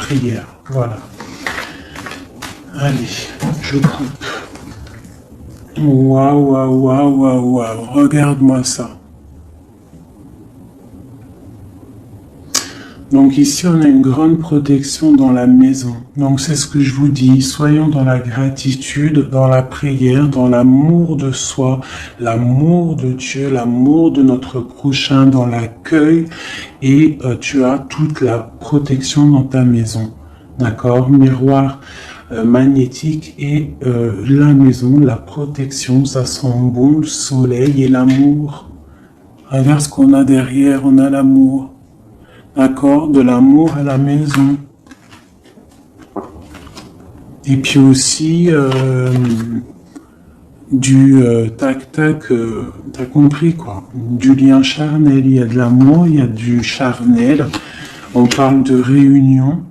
prière. Voilà. Allez, je coupe. Waouh, waouh, waouh, waouh, waouh. Regarde-moi ça. Donc ici, on a une grande protection dans la maison. Donc c'est ce que je vous dis. Soyons dans la gratitude, dans la prière, dans l'amour de soi, l'amour de Dieu, l'amour de notre prochain, dans l'accueil. Et tu as toute la protection dans ta maison. D'accord? Miroir magnétique et la maison, la protection, ça sent bon, le soleil et l'amour. Regarde ce qu'on a derrière, on a l'amour. D'accord, de l'amour à la maison. Et puis aussi du tac-tac, t'as compris quoi. Du lien charnel, il y a de l'amour, il y a du charnel. On parle de réunion,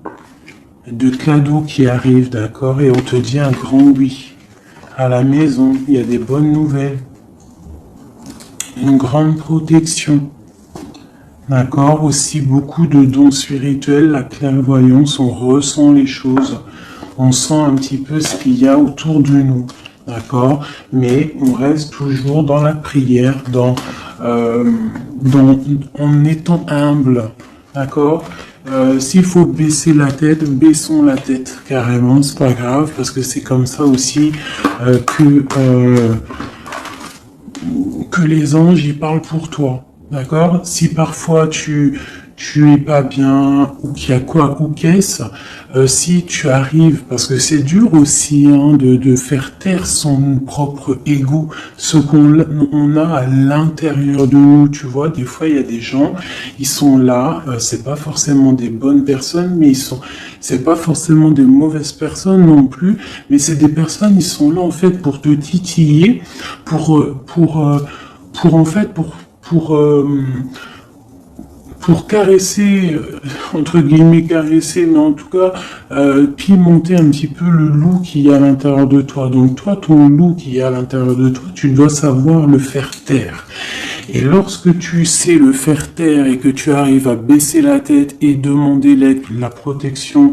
de cadeaux qui arrivent, d'accord, et on te dit un grand oui. À la maison, il y a des bonnes nouvelles. Une grande protection. D'accord, aussi beaucoup de dons spirituels, la clairvoyance, on ressent les choses, on sent un petit peu ce qu'il y a autour de nous, d'accord, mais on reste toujours dans la prière, en étant humble, d'accord. S'il faut baisser la tête, baissons la tête carrément, c'est pas grave, parce que c'est comme ça aussi que les anges y parlent pour toi. D'accord? Si parfois tu es pas bien, ou qu'il y a quoi, ou qu'est-ce, si tu arrives, parce que c'est dur aussi de faire taire son propre ego, ce qu'on a à l'intérieur de nous, tu vois, des fois il y a des gens, ils sont là, c'est pas forcément des bonnes personnes, mais c'est pas forcément des mauvaises personnes non plus, mais c'est des personnes, ils sont là en fait pour te titiller, pour caresser, entre guillemets caresser, mais en tout cas pimenter un petit peu le loup qui y a à l'intérieur de toi. Donc toi, ton loup qui est à l'intérieur de toi, tu dois savoir le faire taire. Et lorsque tu sais le faire taire et que tu arrives à baisser la tête et demander l'aide, la protection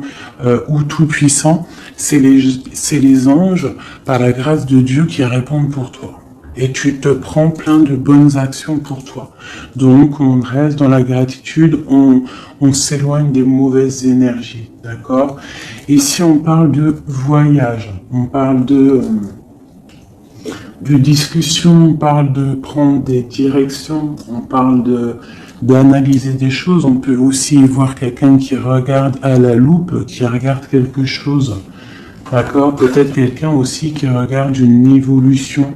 ou tout-puissant, c'est les anges, par la grâce de Dieu, qui répondent pour toi. Et tu te prends plein de bonnes actions pour toi. Donc, on reste dans la gratitude, on s'éloigne des mauvaises énergies, d'accord? Ici, on parle de voyage, on parle de discussion, on parle de prendre des directions, on parle d'analyser des choses. On peut aussi voir quelqu'un qui regarde à la loupe, qui regarde quelque chose, d'accord? Peut-être quelqu'un aussi qui regarde une évolution.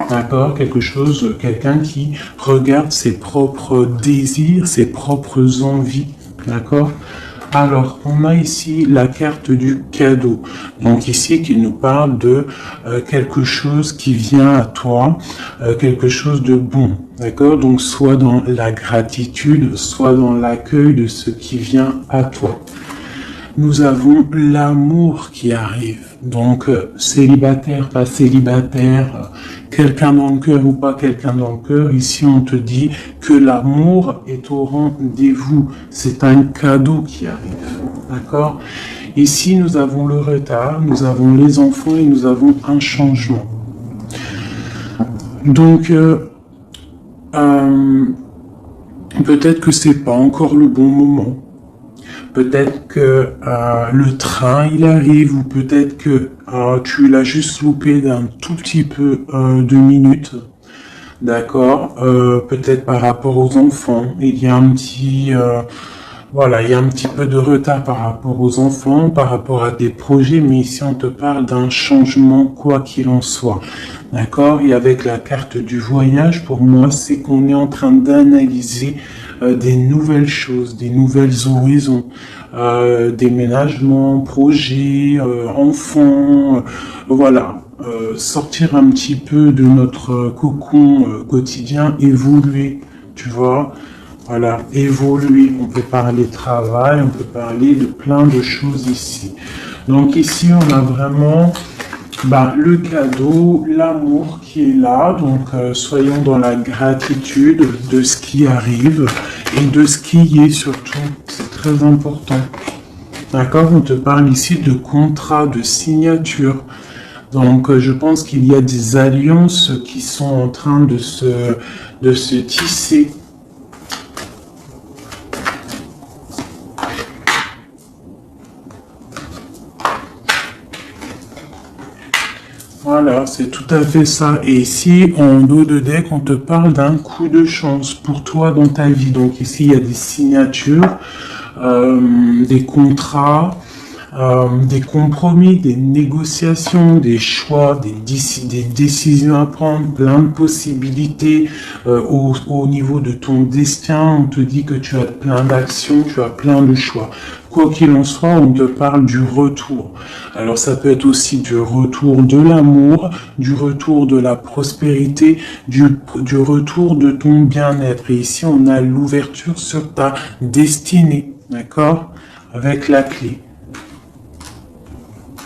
D'accord, quelqu'un qui regarde ses propres désirs, ses propres envies, d'accord. Alors, on a ici la carte du cadeau. Donc ici, qui nous parle de quelque chose qui vient à toi, quelque chose de bon, d'accord. Donc, soit dans la gratitude, soit dans l'accueil de ce qui vient à toi. Nous avons l'amour qui arrive. Donc, célibataire, pas célibataire, quelqu'un dans le cœur ou pas quelqu'un dans le cœur, ici on te dit que l'amour est au rendez-vous. C'est un cadeau qui arrive. D'accord? Ici, nous avons le retard, nous avons les enfants et nous avons un changement. Donc, peut-être que c'est pas encore le bon moment. Peut-être que le train il arrive, ou peut-être que tu l'as juste loupé d'un tout petit peu de minutes, d'accord. Peut-être par rapport aux enfants, il y a un petit il y a un petit peu de retard par rapport aux enfants, par rapport à des projets, mais ici on te parle d'un changement quoi qu'il en soit, d'accord. Et avec la carte du voyage, pour moi, c'est qu'on est en train d'analyser des nouvelles choses, des nouvelles horizons, déménagement, projets, enfants, sortir un petit peu de notre cocon quotidien, évoluer, tu vois. Voilà, évoluer. On peut parler travail, on peut parler de plein de choses ici. Donc ici, on a vraiment le cadeau, l'amour qui est là. Donc soyons dans la gratitude de ce qui arrive et de ce qui est surtout. C'est très important. D'accord, on te parle ici de contrat, de signature. Donc, je pense qu'il y a des alliances qui sont en train de se tisser. Voilà, c'est tout à fait ça. Et ici, en dos de deck, on te parle d'un coup de chance pour toi dans ta vie. Donc ici, il y a des signatures, des contrats, des compromis, des négociations, des choix, des décisions à prendre, plein de possibilités au niveau de ton destin. On te dit que tu as plein d'actions, tu as plein de choix. Quoi qu'il en soit, on te parle du retour. Alors ça peut être aussi du retour de l'amour, du retour de la prospérité, du retour de ton bien-être. Et ici, on a l'ouverture sur ta destinée, d'accord? Avec la clé.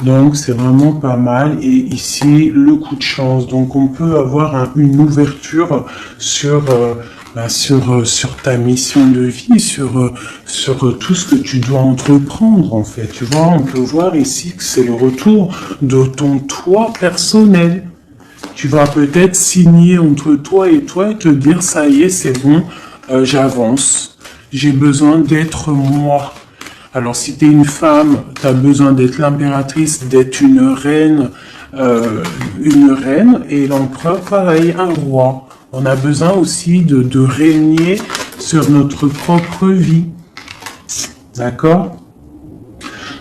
Donc c'est vraiment pas mal. Et ici, le coup de chance. Donc on peut avoir une ouverture sur sur ta mission de vie, sur tout ce que tu dois entreprendre en fait. Tu vois, on peut voir ici que c'est le retour de ton toi personnel. Tu vas peut-être signer entre toi et te dire ça y est, c'est bon, j'avance. J'ai besoin d'être moi. Alors si tu es une femme, tu as besoin d'être l'impératrice, d'être une reine, et l'empereur, pareil, un roi. On a besoin aussi de régner sur notre propre vie. D'accord?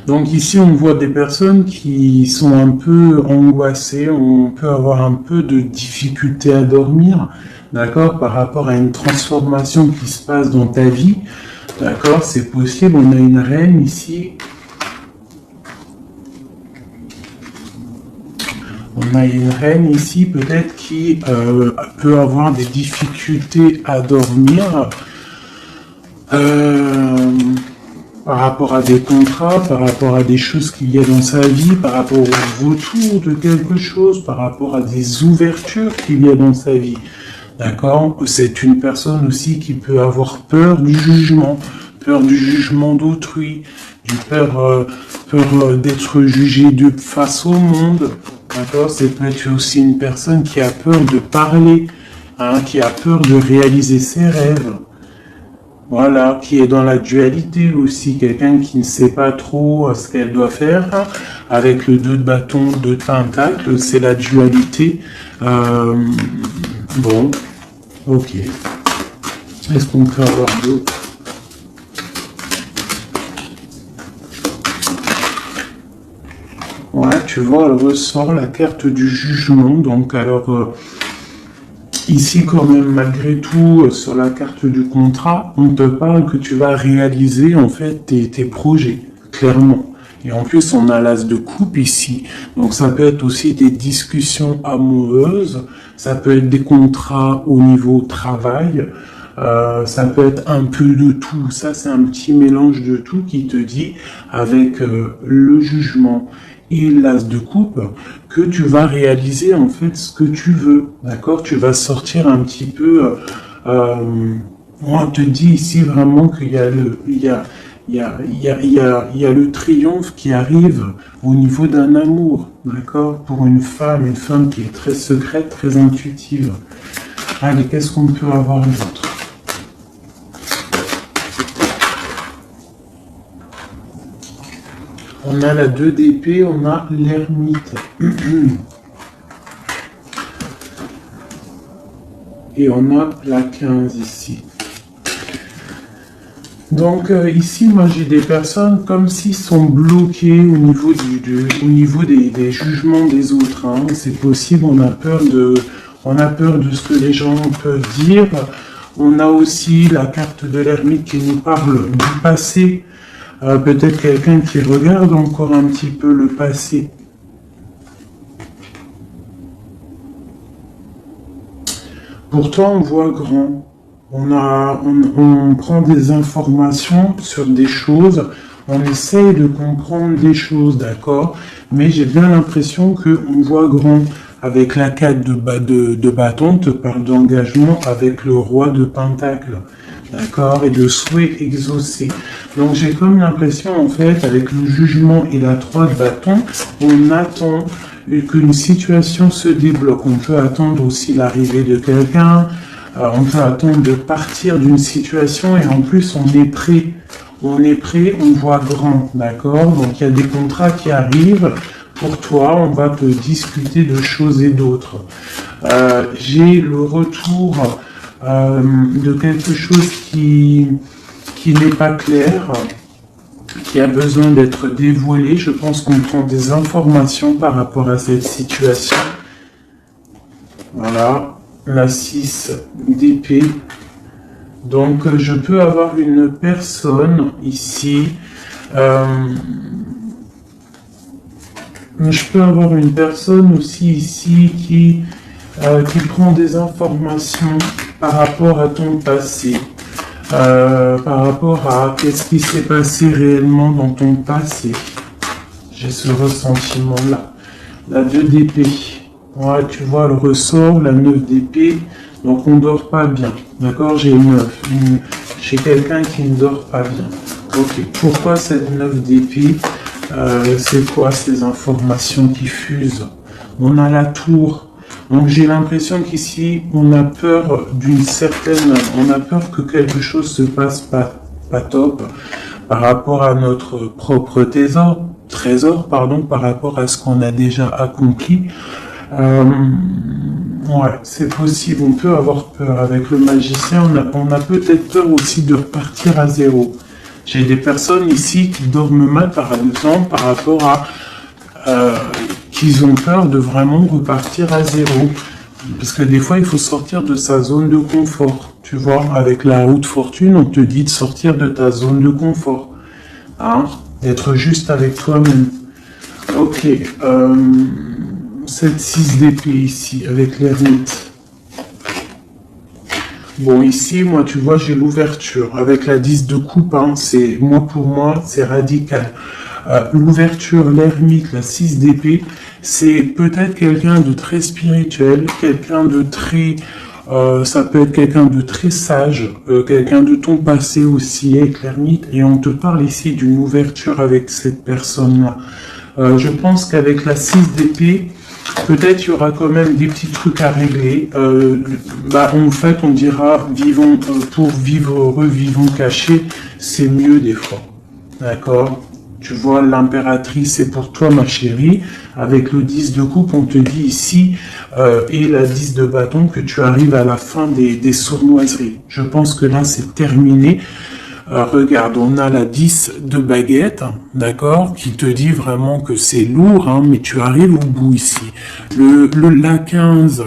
Donc ici, on voit des personnes qui sont un peu angoissées, on peut avoir un peu de difficulté à dormir, d'accord, par rapport à une transformation qui se passe dans ta vie. D'accord, c'est possible, on a une reine ici. On a une reine ici, peut-être, qui peut avoir des difficultés à dormir par rapport à des contrats, par rapport à des choses qu'il y a dans sa vie, par rapport au retour de quelque chose, par rapport à des ouvertures qu'il y a dans sa vie. D'accord? C'est une personne aussi qui peut avoir peur du jugement d'autrui, peur d'être jugé de face au monde. D'accord? C'est peut-être aussi une personne qui a peur de parler, hein, qui a peur de réaliser ses rêves. Voilà, qui est dans la dualité aussi, quelqu'un qui ne sait pas trop ce qu'elle doit faire, hein, avec le 2 de bâton, 2 de pentacle, c'est la dualité. Bon, ok. Est-ce qu'on peut avoir d'autres? Ouais, tu vois, elle ressort la carte du jugement, donc alors... ici, quand même, malgré tout, sur la carte du contrat, on te parle que tu vas réaliser, en fait, tes projets, clairement. Et en plus, on a l'as de coupe ici. Donc, ça peut être aussi des discussions amoureuses, ça peut être des contrats au niveau travail, ça peut être un peu de tout. Ça, c'est un petit mélange de tout qui te dit, avec le jugement et l'as de coupe, que tu vas réaliser en fait ce que tu veux, d'accord? Tu vas sortir un petit peu, on te dit ici vraiment qu'il y a le triomphe qui arrive au niveau d'un amour, d'accord? Pour une femme qui est très secrète, très intuitive. Allez, qu'est-ce qu'on peut avoir d'autre? On a la 2 d'épée, on a l'ermite. Et on a la 15 ici. Donc ici, moi j'ai des personnes comme s'ils sont bloqués au niveau, des jugements des autres. Hein. C'est possible, on a peur de ce que les gens peuvent dire. On a aussi la carte de l'ermite qui nous parle du passé. Peut-être quelqu'un qui regarde encore un petit peu le passé. Pourtant, on voit grand. On prend des informations sur des choses, on essaye de comprendre des choses, d'accord? Mais j'ai bien l'impression qu'on voit grand. Avec la 4 de bâton, on te parle d'engagement avec le roi de pentacle. d'accord, et de souhaits exaucés. Donc j'ai comme l'impression, en fait, avec le jugement et la 3 de bâton, on attend qu'une situation se débloque. On peut attendre aussi l'arrivée de quelqu'un, on peut attendre de partir d'une situation, et en plus on est prêt. On est prêt, on voit grand, d'accord? Donc il y a des contrats qui arrivent pour toi, on va te discuter de choses et d'autres. J'ai le retour de quelque chose qui n'est pas clair, qui a besoin d'être dévoilé. Je pense qu'on prend des informations par rapport à cette situation. Voilà, la 6 d'épée. Donc, je peux avoir une personne ici. Je peux avoir une personne aussi ici qui prend des informations par rapport à ton passé. Par rapport à qu'est-ce qui s'est passé réellement dans ton passé. J'ai ce ressentiment-là. La 2 d'épée. Ouais, tu vois le ressort, la 9 d'épée. Donc on dort pas bien. D'accord, j'ai j'ai quelqu'un qui ne dort pas bien. Ok, pourquoi cette 9 d'épée? C'est quoi ces informations qui fusent? On a la tour. Donc j'ai l'impression qu'ici, on a peur on a peur que quelque chose se passe pas top par rapport à notre propre trésor, par rapport à ce qu'on a déjà accompli. Ouais, c'est possible, on peut avoir peur. Avec le magicien, on a peut-être peur aussi de repartir à zéro. J'ai des personnes ici qui dorment mal, par exemple, par rapport à qu'ils ont peur de vraiment repartir à zéro. Parce que des fois, il faut sortir de sa zone de confort. Tu vois, avec la roue de fortune, on te dit de sortir de ta zone de confort. Hein? D'être juste avec toi-même. Ok. Cette 6 d'épée ici, avec l'ermite. Bon, ici, moi, tu vois, j'ai l'ouverture. Avec la 10 de coupe, hein, pour moi, c'est radical. L'ouverture, l'ermite, la 6 d'épée, c'est peut-être quelqu'un de très spirituel, quelqu'un de très... ça peut être quelqu'un de très sage, quelqu'un de ton passé aussi, avec l'ermite, et on te parle ici d'une ouverture avec cette personne-là. Je pense qu'avec la 6 d'épée, peut-être il y aura quand même des petits trucs à régler. En fait, on dira, vivons pour vivre heureux, vivons cachés, c'est mieux des fois. D'accord? Tu vois, l'impératrice, c'est pour toi, ma chérie. Avec le 10 de coupe, on te dit ici, et la 10 de bâton, que tu arrives à la fin des sournoiseries. Je pense que là, c'est terminé. Regarde, on a la 10 de baguette, d'accord, qui te dit vraiment que c'est lourd, hein, mais tu arrives au bout ici. La 15,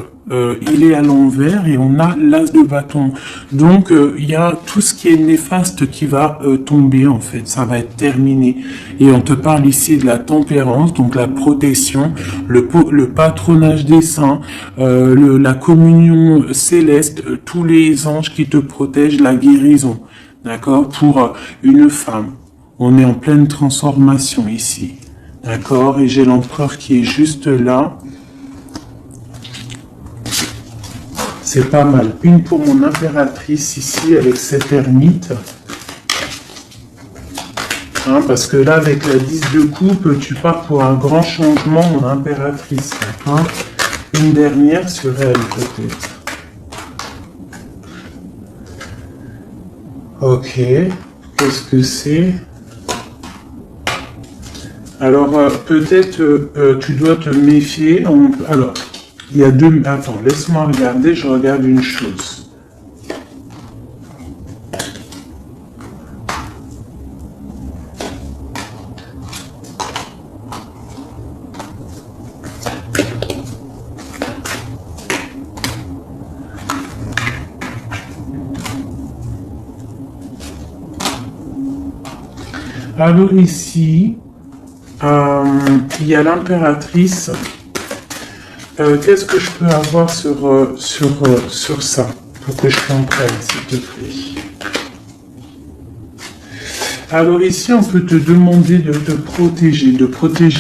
il est à l'envers et on a l'as de bâton. Donc, il y a tout ce qui est néfaste qui va tomber, en fait. Ça va être terminé. Et on te parle ici de la tempérance, donc la protection, le patronage des saints, la communion céleste, tous les anges qui te protègent, la guérison. D'accord? Pour une femme. On est en pleine transformation ici. D'accord? Et j'ai l'empereur qui est juste là. C'est pas mal. Une pour mon impératrice ici avec cette ermite. Hein, parce que là, avec la 10 de coupe, tu pars pour un grand changement, mon impératrice. Hein? Une dernière sur elle, peut-être. Ok, qu'est-ce que c'est? Alors, peut-être tu dois te méfier. Alors, il y a deux... Attends, laisse-moi regarder, je regarde une chose. Alors ici, il y a l'impératrice. Qu'est-ce que je peux avoir sur ça pour que je comprenne, s'il te plaît? Alors ici, on peut te demander de te protéger,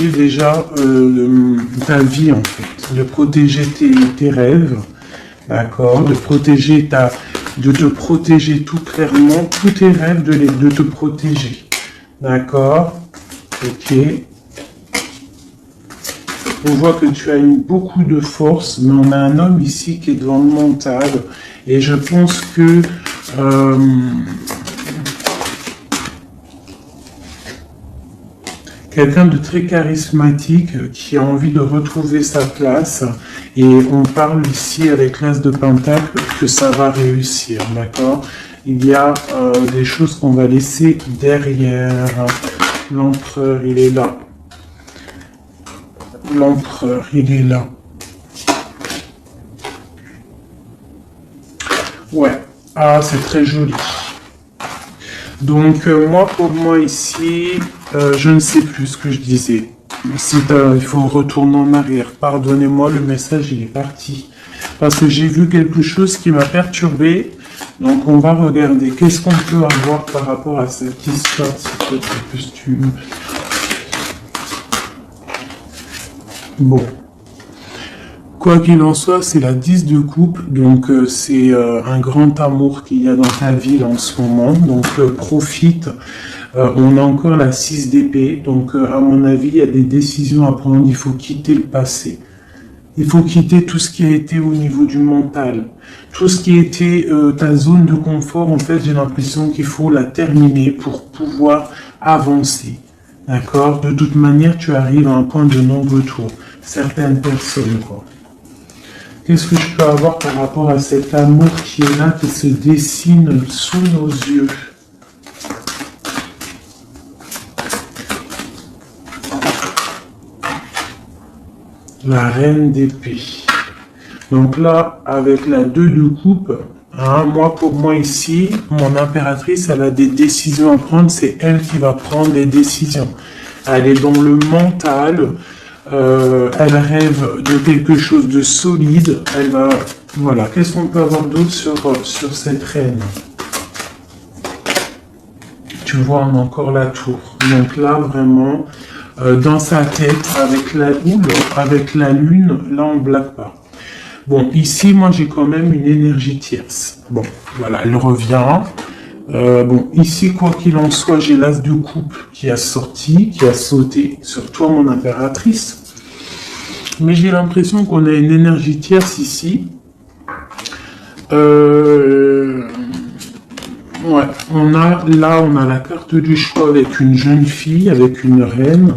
déjà ta vie en fait, de protéger tes rêves, d'accord, de protéger de te protéger tout clairement. Tous tes rêves de te protéger. D'accord? Ok. On voit que tu as beaucoup de force, mais on a un homme ici qui est dans le mental. Et je pense que quelqu'un de très charismatique qui a envie de retrouver sa place. Et on parle ici avec l'As de Pentacle que ça va réussir, d'accord? Il y a des choses qu'on va laisser derrière. L'empereur, il est là. L'empereur, il est là. Ouais. Ah, c'est très joli. Donc, moi, pour moi, ici, je ne sais plus ce que je disais. Il faut retourner en arrière. Pardonnez-moi, le message, il est parti. Parce que j'ai vu quelque chose qui m'a perturbé. Donc, on va regarder. Qu'est-ce qu'on peut avoir par rapport à cette histoire, s'il te plaît, costume. Bon. Quoi qu'il en soit, c'est la 10 de coupe, donc c'est un grand amour qu'il y a dans ta vie en ce moment, donc profite. On a encore la 6 d'épée, donc à mon avis, il y a des décisions à prendre, il faut quitter le passé. Il faut quitter tout ce qui a été au niveau du mental. Tout ce qui a été ta zone de confort, en fait, j'ai l'impression qu'il faut la terminer pour pouvoir avancer. D'accord? De toute manière, tu arrives à un point de non-retour. Certaines personnes, quoi. Qu'est-ce que je peux avoir par rapport à cet amour qui est là, qui se dessine sous nos yeux? La reine d'épée. Donc là, avec la 2 de coupe, hein, pour moi ici, mon impératrice, elle a des décisions à prendre, c'est elle qui va prendre les décisions. Elle est dans le mental, elle rêve de quelque chose de solide, elle va... Voilà, qu'est-ce qu'on peut avoir d'autre sur cette reine? Tu vois, on a encore la tour. Donc là, vraiment, dans sa tête, avec la lune, là, on ne blague pas. Bon, ici, moi, j'ai quand même une énergie tierce. Bon, voilà, elle revient. Bon, ici, quoi qu'il en soit, j'ai l'as de coupe qui a sauté sur toi, mon impératrice. Mais j'ai l'impression qu'on a une énergie tierce ici. Ouais, on a la carte du choix avec une jeune fille, avec une reine.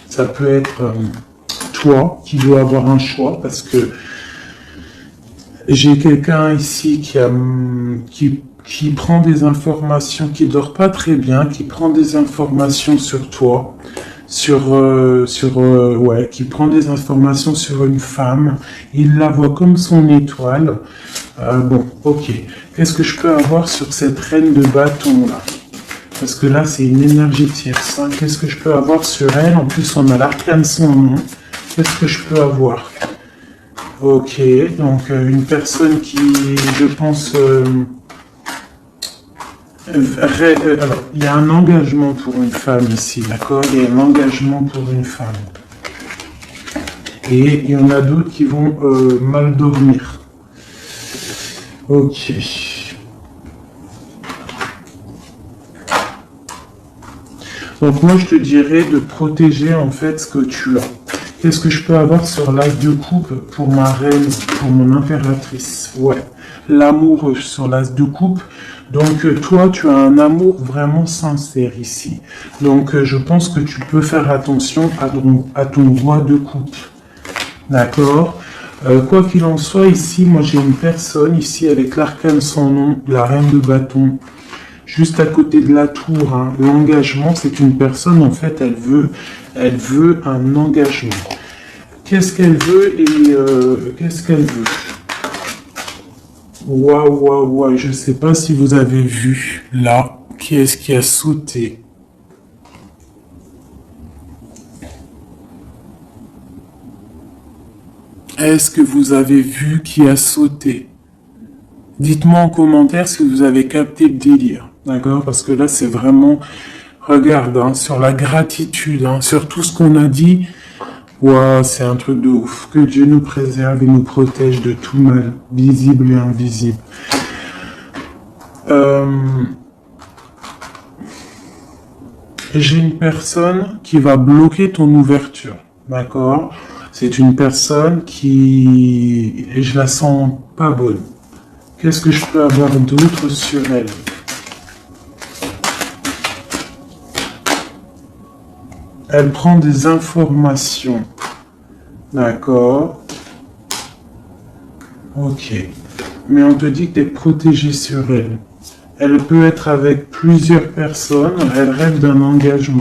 Ça peut être toi qui dois avoir un choix parce que j'ai quelqu'un ici qui prend des informations, qui dort pas très bien, qui prend des informations sur toi, qui prend des informations sur une femme. Il la voit comme son étoile. Bon, ok. Qu'est-ce que je peux avoir sur cette reine de bâton là? Parce que là, c'est une énergie tierce. Hein. Qu'est-ce que je peux avoir sur elle? En plus, on a l'arcane son nom. Qu'est-ce que je peux avoir? Ok, donc une personne qui, je pense... alors, il y a un engagement pour une femme ici, d'accord? Il y a un engagement pour une femme. Et il y en a d'autres qui vont mal dormir. Ok. Donc moi, je te dirais de protéger en fait ce que tu as. Qu'est-ce que je peux avoir sur l'as de coupe pour ma reine, pour mon impératrice? Ouais, l'amour sur l'as de coupe. Donc toi, tu as un amour vraiment sincère ici. Donc je pense que tu peux faire attention à ton roi de coupe. D'accord? Quoi qu'il en soit, ici, moi j'ai une personne ici avec l'arcane sans nom, la reine de bâton. Juste à côté de la tour, hein. L'engagement, c'est une personne, en fait, elle veut un engagement. Qu'est-ce qu'elle veut et qu'est-ce qu'elle veut? Waouh, je sais pas si vous avez vu, là, qui est-ce qui a sauté? Est-ce que vous avez vu qui a sauté? Dites-moi en commentaire si vous avez capté le délire, d'accord? Parce que là, c'est vraiment... Regarde, hein, sur la gratitude, hein, sur tout ce qu'on a dit. Waouh, c'est un truc de ouf. Que Dieu nous préserve et nous protège de tout mal, visible et invisible. J'ai une personne qui va bloquer ton ouverture, d'accord? C'est une personne qui... et je la sens pas bonne. Qu'est-ce que je peux avoir d'autre sur elle? Elle prend des informations, d'accord? Ok. Mais on te dit que tu es protégé sur elle. Elle peut être avec plusieurs personnes, elle rêve d'un engagement.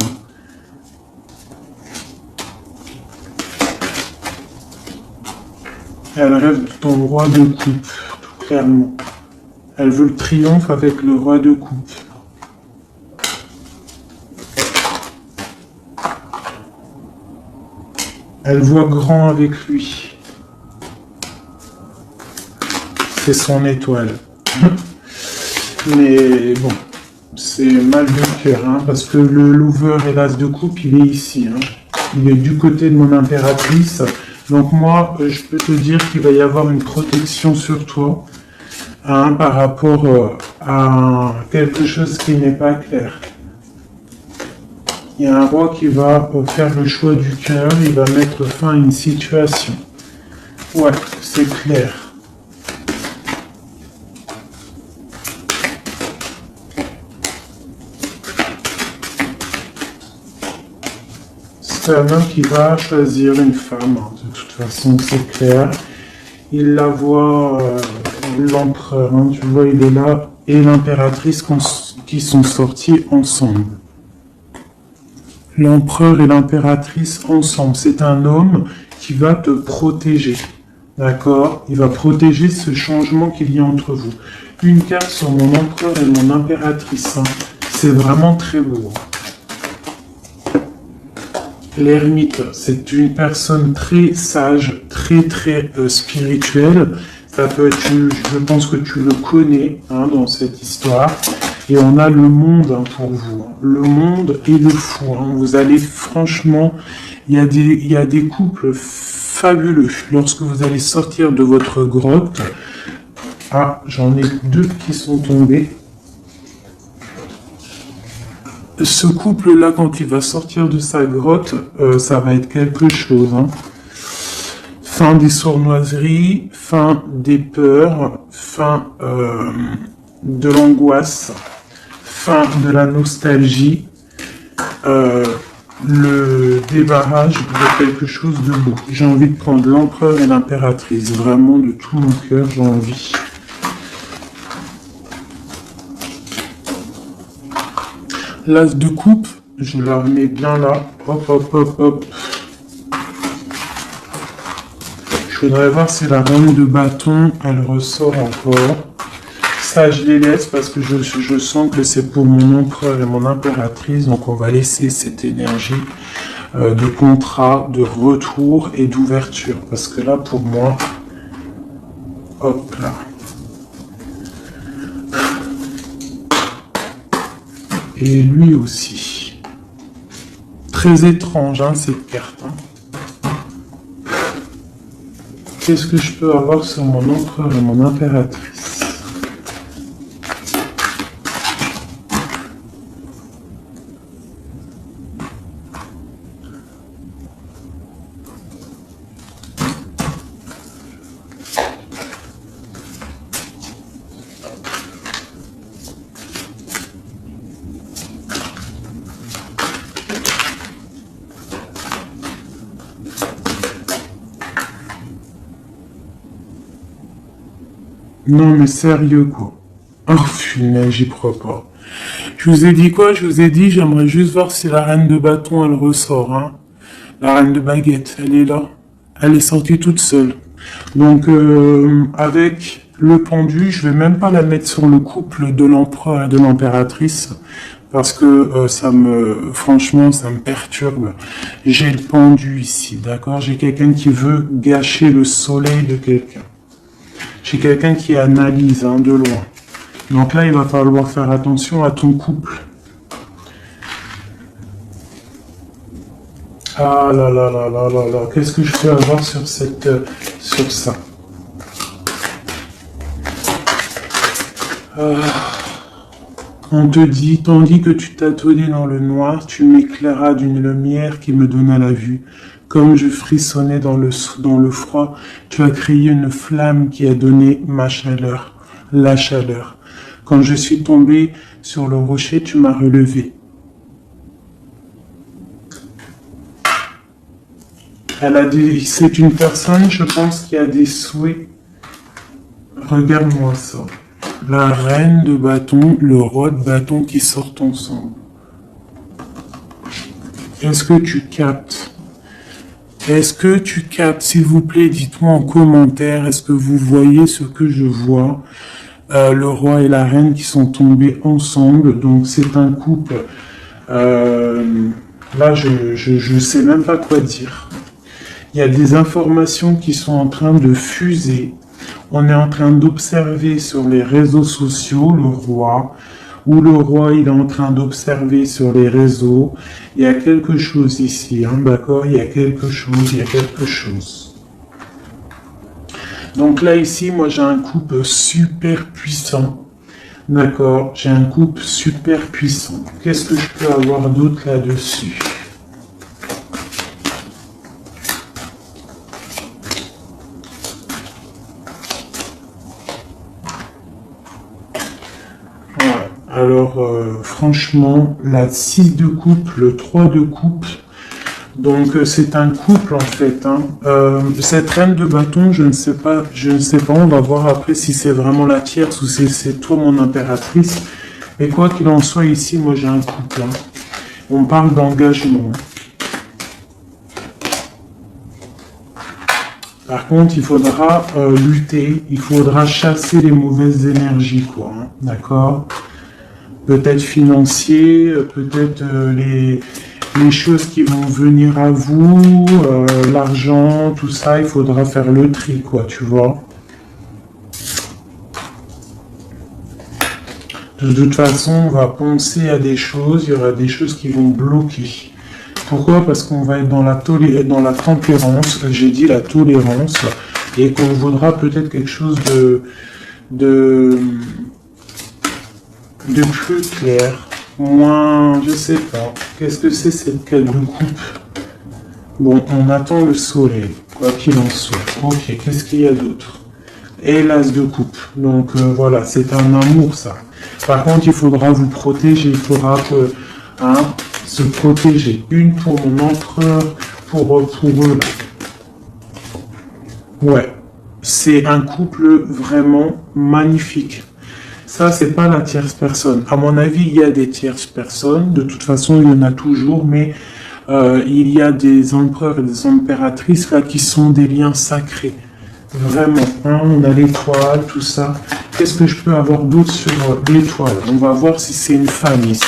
Elle rêve de ton roi de coupe, tout clairement. Elle veut le triomphe avec le roi de coupe. Elle voit grand avec lui. C'est son étoile. Mais bon, c'est mal de cœur, hein, parce que le lover et l'as de coupe, il est ici. Hein. Il est du côté de mon impératrice. Donc moi, je peux te dire qu'il va y avoir une protection sur toi, hein, par rapport à quelque chose qui n'est pas clair. Il y a un roi qui va faire le choix du cœur, il va mettre fin à une situation. Ouais, c'est clair. C'est un homme qui va choisir une femme, hein. De toute façon, c'est clair. Il la voit, l'empereur, hein, tu vois, il est là, et l'impératrice qui sont sortis ensemble. L'empereur et l'impératrice ensemble, c'est un homme qui va te protéger, d'accord? Il va protéger ce changement qu'il y a entre vous. Une carte sur mon empereur et mon impératrice, hein. C'est vraiment très beau. L'ermite, c'est une personne très sage, très spirituelle. Ça peut être, je pense que tu le connais, hein, dans cette histoire. Et on a le monde, hein, pour vous. Le monde et le fou. Hein. Vous allez franchement, il y a des couples fabuleux. Lorsque vous allez sortir de votre grotte, ah, j'en ai 2 qui sont tombés. Ce couple-là, quand il va sortir de sa grotte, ça va être quelque chose. Hein. Fin des sournoiseries, fin des peurs, fin de l'angoisse, fin de la nostalgie, le débarrage de quelque chose de beau. J'ai envie de prendre l'empereur et l'impératrice. Vraiment, de tout mon cœur, j'ai envie. L'as de coupe, je la remets bien là. Hop, hop, hop, hop. Je voudrais voir si la reine de bâton, elle ressort encore. Ça, je les laisse parce que je sens que c'est pour mon empereur et mon impératrice. Donc, on va laisser cette énergie de contrat, de retour et d'ouverture. Parce que là, pour moi, hop là. Et lui aussi. Très étrange, hein, cette carte. Hein. Qu'est-ce que je peux avoir sur mon empereur et mon impératrice? Non mais sérieux quoi. Oh punaise, j'y crois pas. Je vous ai dit quoi? Je vous ai dit, j'aimerais juste voir si la reine de bâton elle ressort. Hein. La reine de baguette, elle est là. Elle est sortie toute seule. Donc avec le pendu, je vais même pas la mettre sur le couple de l'empereur et de l'impératrice. Parce que franchement, ça me perturbe. J'ai le pendu ici, d'accord? J'ai quelqu'un qui veut gâcher le soleil de quelqu'un. J'ai quelqu'un qui analyse, hein, de loin. Donc là, il va falloir faire attention à ton couple. Ah là là là là là là. Qu'est-ce que je peux avoir sur ça? On te dit, tandis que tu tâtonnais dans le noir, tu m'éclairas d'une lumière qui me donna la vue. Comme je frissonnais dans le froid, tu as créé une flamme qui a donné ma chaleur, la chaleur. Quand je suis tombé sur le rocher, tu m'as relevé. C'est une personne, je pense, qui a des souhaits. Regarde-moi ça. La reine de bâton, le roi de bâton qui sortent ensemble. Est-ce que tu captes? Est-ce que tu captes? S'il vous plaît, dites-moi en commentaire, est-ce que vous voyez ce que je vois? Le roi et la reine qui sont tombés ensemble, donc c'est un couple. Là, je sais même pas quoi dire. Il y a des informations qui sont en train de fuser. On est en train d'observer sur les réseaux sociaux le roi, ou le roi il est en train d'observer sur les réseaux. Il y a quelque chose ici, hein, d'accord? Il y a quelque chose. Donc là ici, moi j'ai un couple super puissant. D'accord? J'ai un couple super puissant. Qu'est-ce que je peux avoir d'autre là-dessus? Alors, franchement, la 6 de coupe, le 3 de coupe, donc c'est un couple en fait. Hein. Cette reine de bâton, je ne sais pas, on va voir après si c'est vraiment la tierce ou si c'est toi mon impératrice. Mais quoi qu'il en soit, ici, moi j'ai un couple. Hein. On parle d'engagement. Par contre, il faudra lutter, il faudra chasser les mauvaises énergies, quoi. Hein. D'accord? Peut-être financier, peut-être les choses qui vont venir à vous, l'argent, tout ça, il faudra faire le tri, quoi, tu vois. De toute façon, on va penser à des choses, il y aura des choses qui vont bloquer. Pourquoi? Parce qu'on va être dans la tempérance, j'ai dit la tolérance, et qu'on voudra peut-être quelque chose de plus clair, moins, je sais pas. Qu'est-ce que c'est cette quête de coupe? Bon, on attend le soleil, quoi qu'il en soit. Ok, qu'est-ce qu'il y a d'autre? Et l'as de coupe. Donc voilà, c'est un amour ça. Par contre, il faudra vous protéger, il faudra se protéger. Une pour mon empereur, pour eux là. Ouais, c'est un couple vraiment magnifique. Ça, c'est pas la tierce personne. À mon avis, il y a des tierces personnes. De toute façon, il y en a toujours, mais il y a des empereurs et des impératrices là qui sont des liens sacrés. Vraiment. Hein, on a l'étoile, tout ça. Qu'est-ce que je peux avoir d'autre sur l'étoile? On va voir si c'est une femme ici.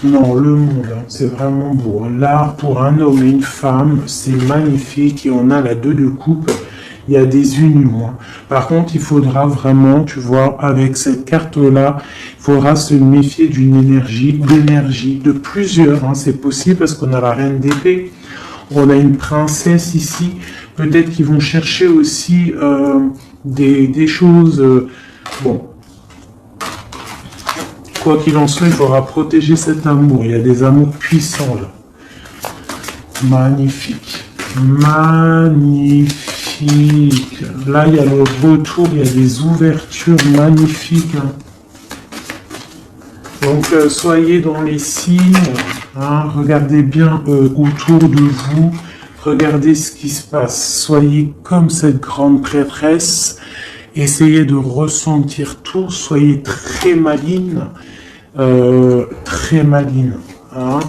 Non, le monde, hein, c'est vraiment beau. L'art pour un homme et une femme, c'est magnifique. Et on a la 2 de coupe. Il y a des unions. Hein. Par contre, il faudra vraiment, tu vois, avec cette carte-là, il faudra se méfier d'énergie, de plusieurs. Hein. C'est possible parce qu'on a la reine d'épée, on a une princesse ici. Peut-être qu'ils vont chercher aussi des choses. Bon. Quoi qu'il en soit, il faudra protéger cet amour. Il y a des amours puissants là. Magnifique. Magnifique. Là, il y a le retour, il y a des ouvertures magnifiques. Hein. Donc, soyez dans les signes. Hein, regardez bien autour de vous. Regardez ce qui se passe. Soyez comme cette grande prêtresse. Essayez de ressentir tout. Soyez très maligne. Très maligne. Hein.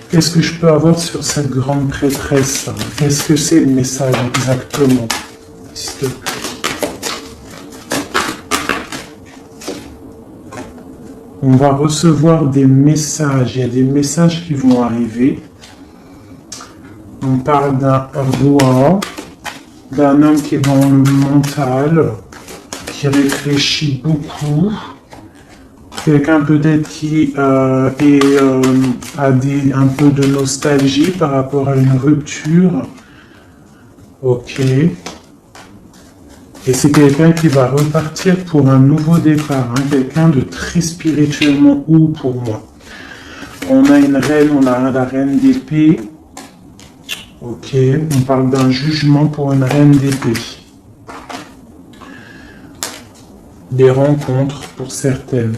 Qu'est-ce que je peux avoir sur cette grande prêtresse? Qu'est-ce que c'est le message exactement? S'il te plaît. On va recevoir des messages. Il y a des messages qui vont arriver. On parle d'un roi, d'un homme qui est dans le mental, qui réfléchit beaucoup. Quelqu'un peut-être qui a un peu de nostalgie par rapport à une rupture. Ok. Et c'est quelqu'un qui va repartir pour un nouveau départ, hein, quelqu'un de très spirituellement haut pour moi. On a une reine, on a la reine d'épée. Ok, on parle d'un jugement pour une reine d'épée. Des rencontres pour certaines.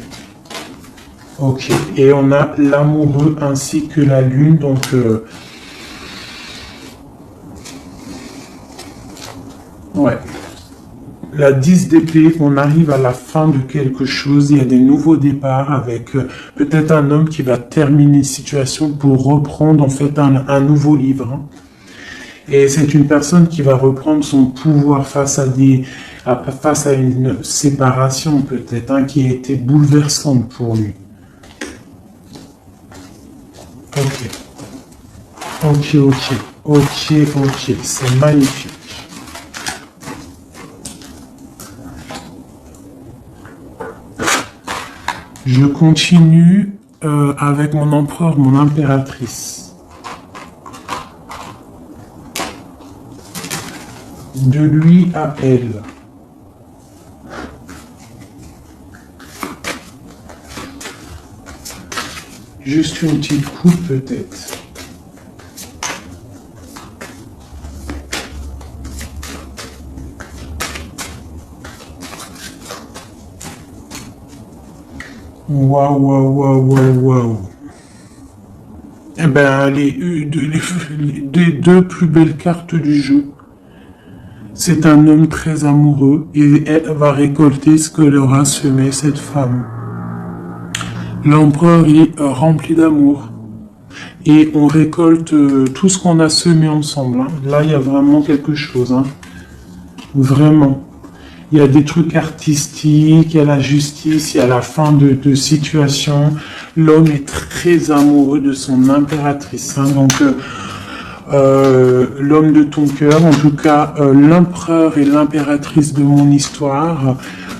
Ok, et on a l'amoureux ainsi que la lune, donc ouais. La 10 d'épée, on arrive à la fin de quelque chose, il y a des nouveaux départs avec peut-être un homme qui va terminer une situation pour reprendre en fait un nouveau livre. Hein. Et c'est une personne qui va reprendre son pouvoir face à une séparation peut-être, hein, qui a été bouleversante pour lui. Ok, c'est magnifique. Je continue avec mon empereur, mon impératrice. De lui à elle. Juste une petite coupe peut-être. Waouh. Eh ben, les deux plus belles cartes du jeu. C'est un homme très amoureux et elle va récolter ce que leur a semé cette femme. L'empereur est rempli d'amour et on récolte tout ce qu'on a semé ensemble. Hein. Là, il y a vraiment quelque chose. Hein. Vraiment. Il y a des trucs artistiques, il y a la justice, il y a la fin de situation. L'homme est très amoureux de son impératrice. Hein. Donc, l'homme de ton cœur, en tout cas, l'empereur et l'impératrice de mon histoire.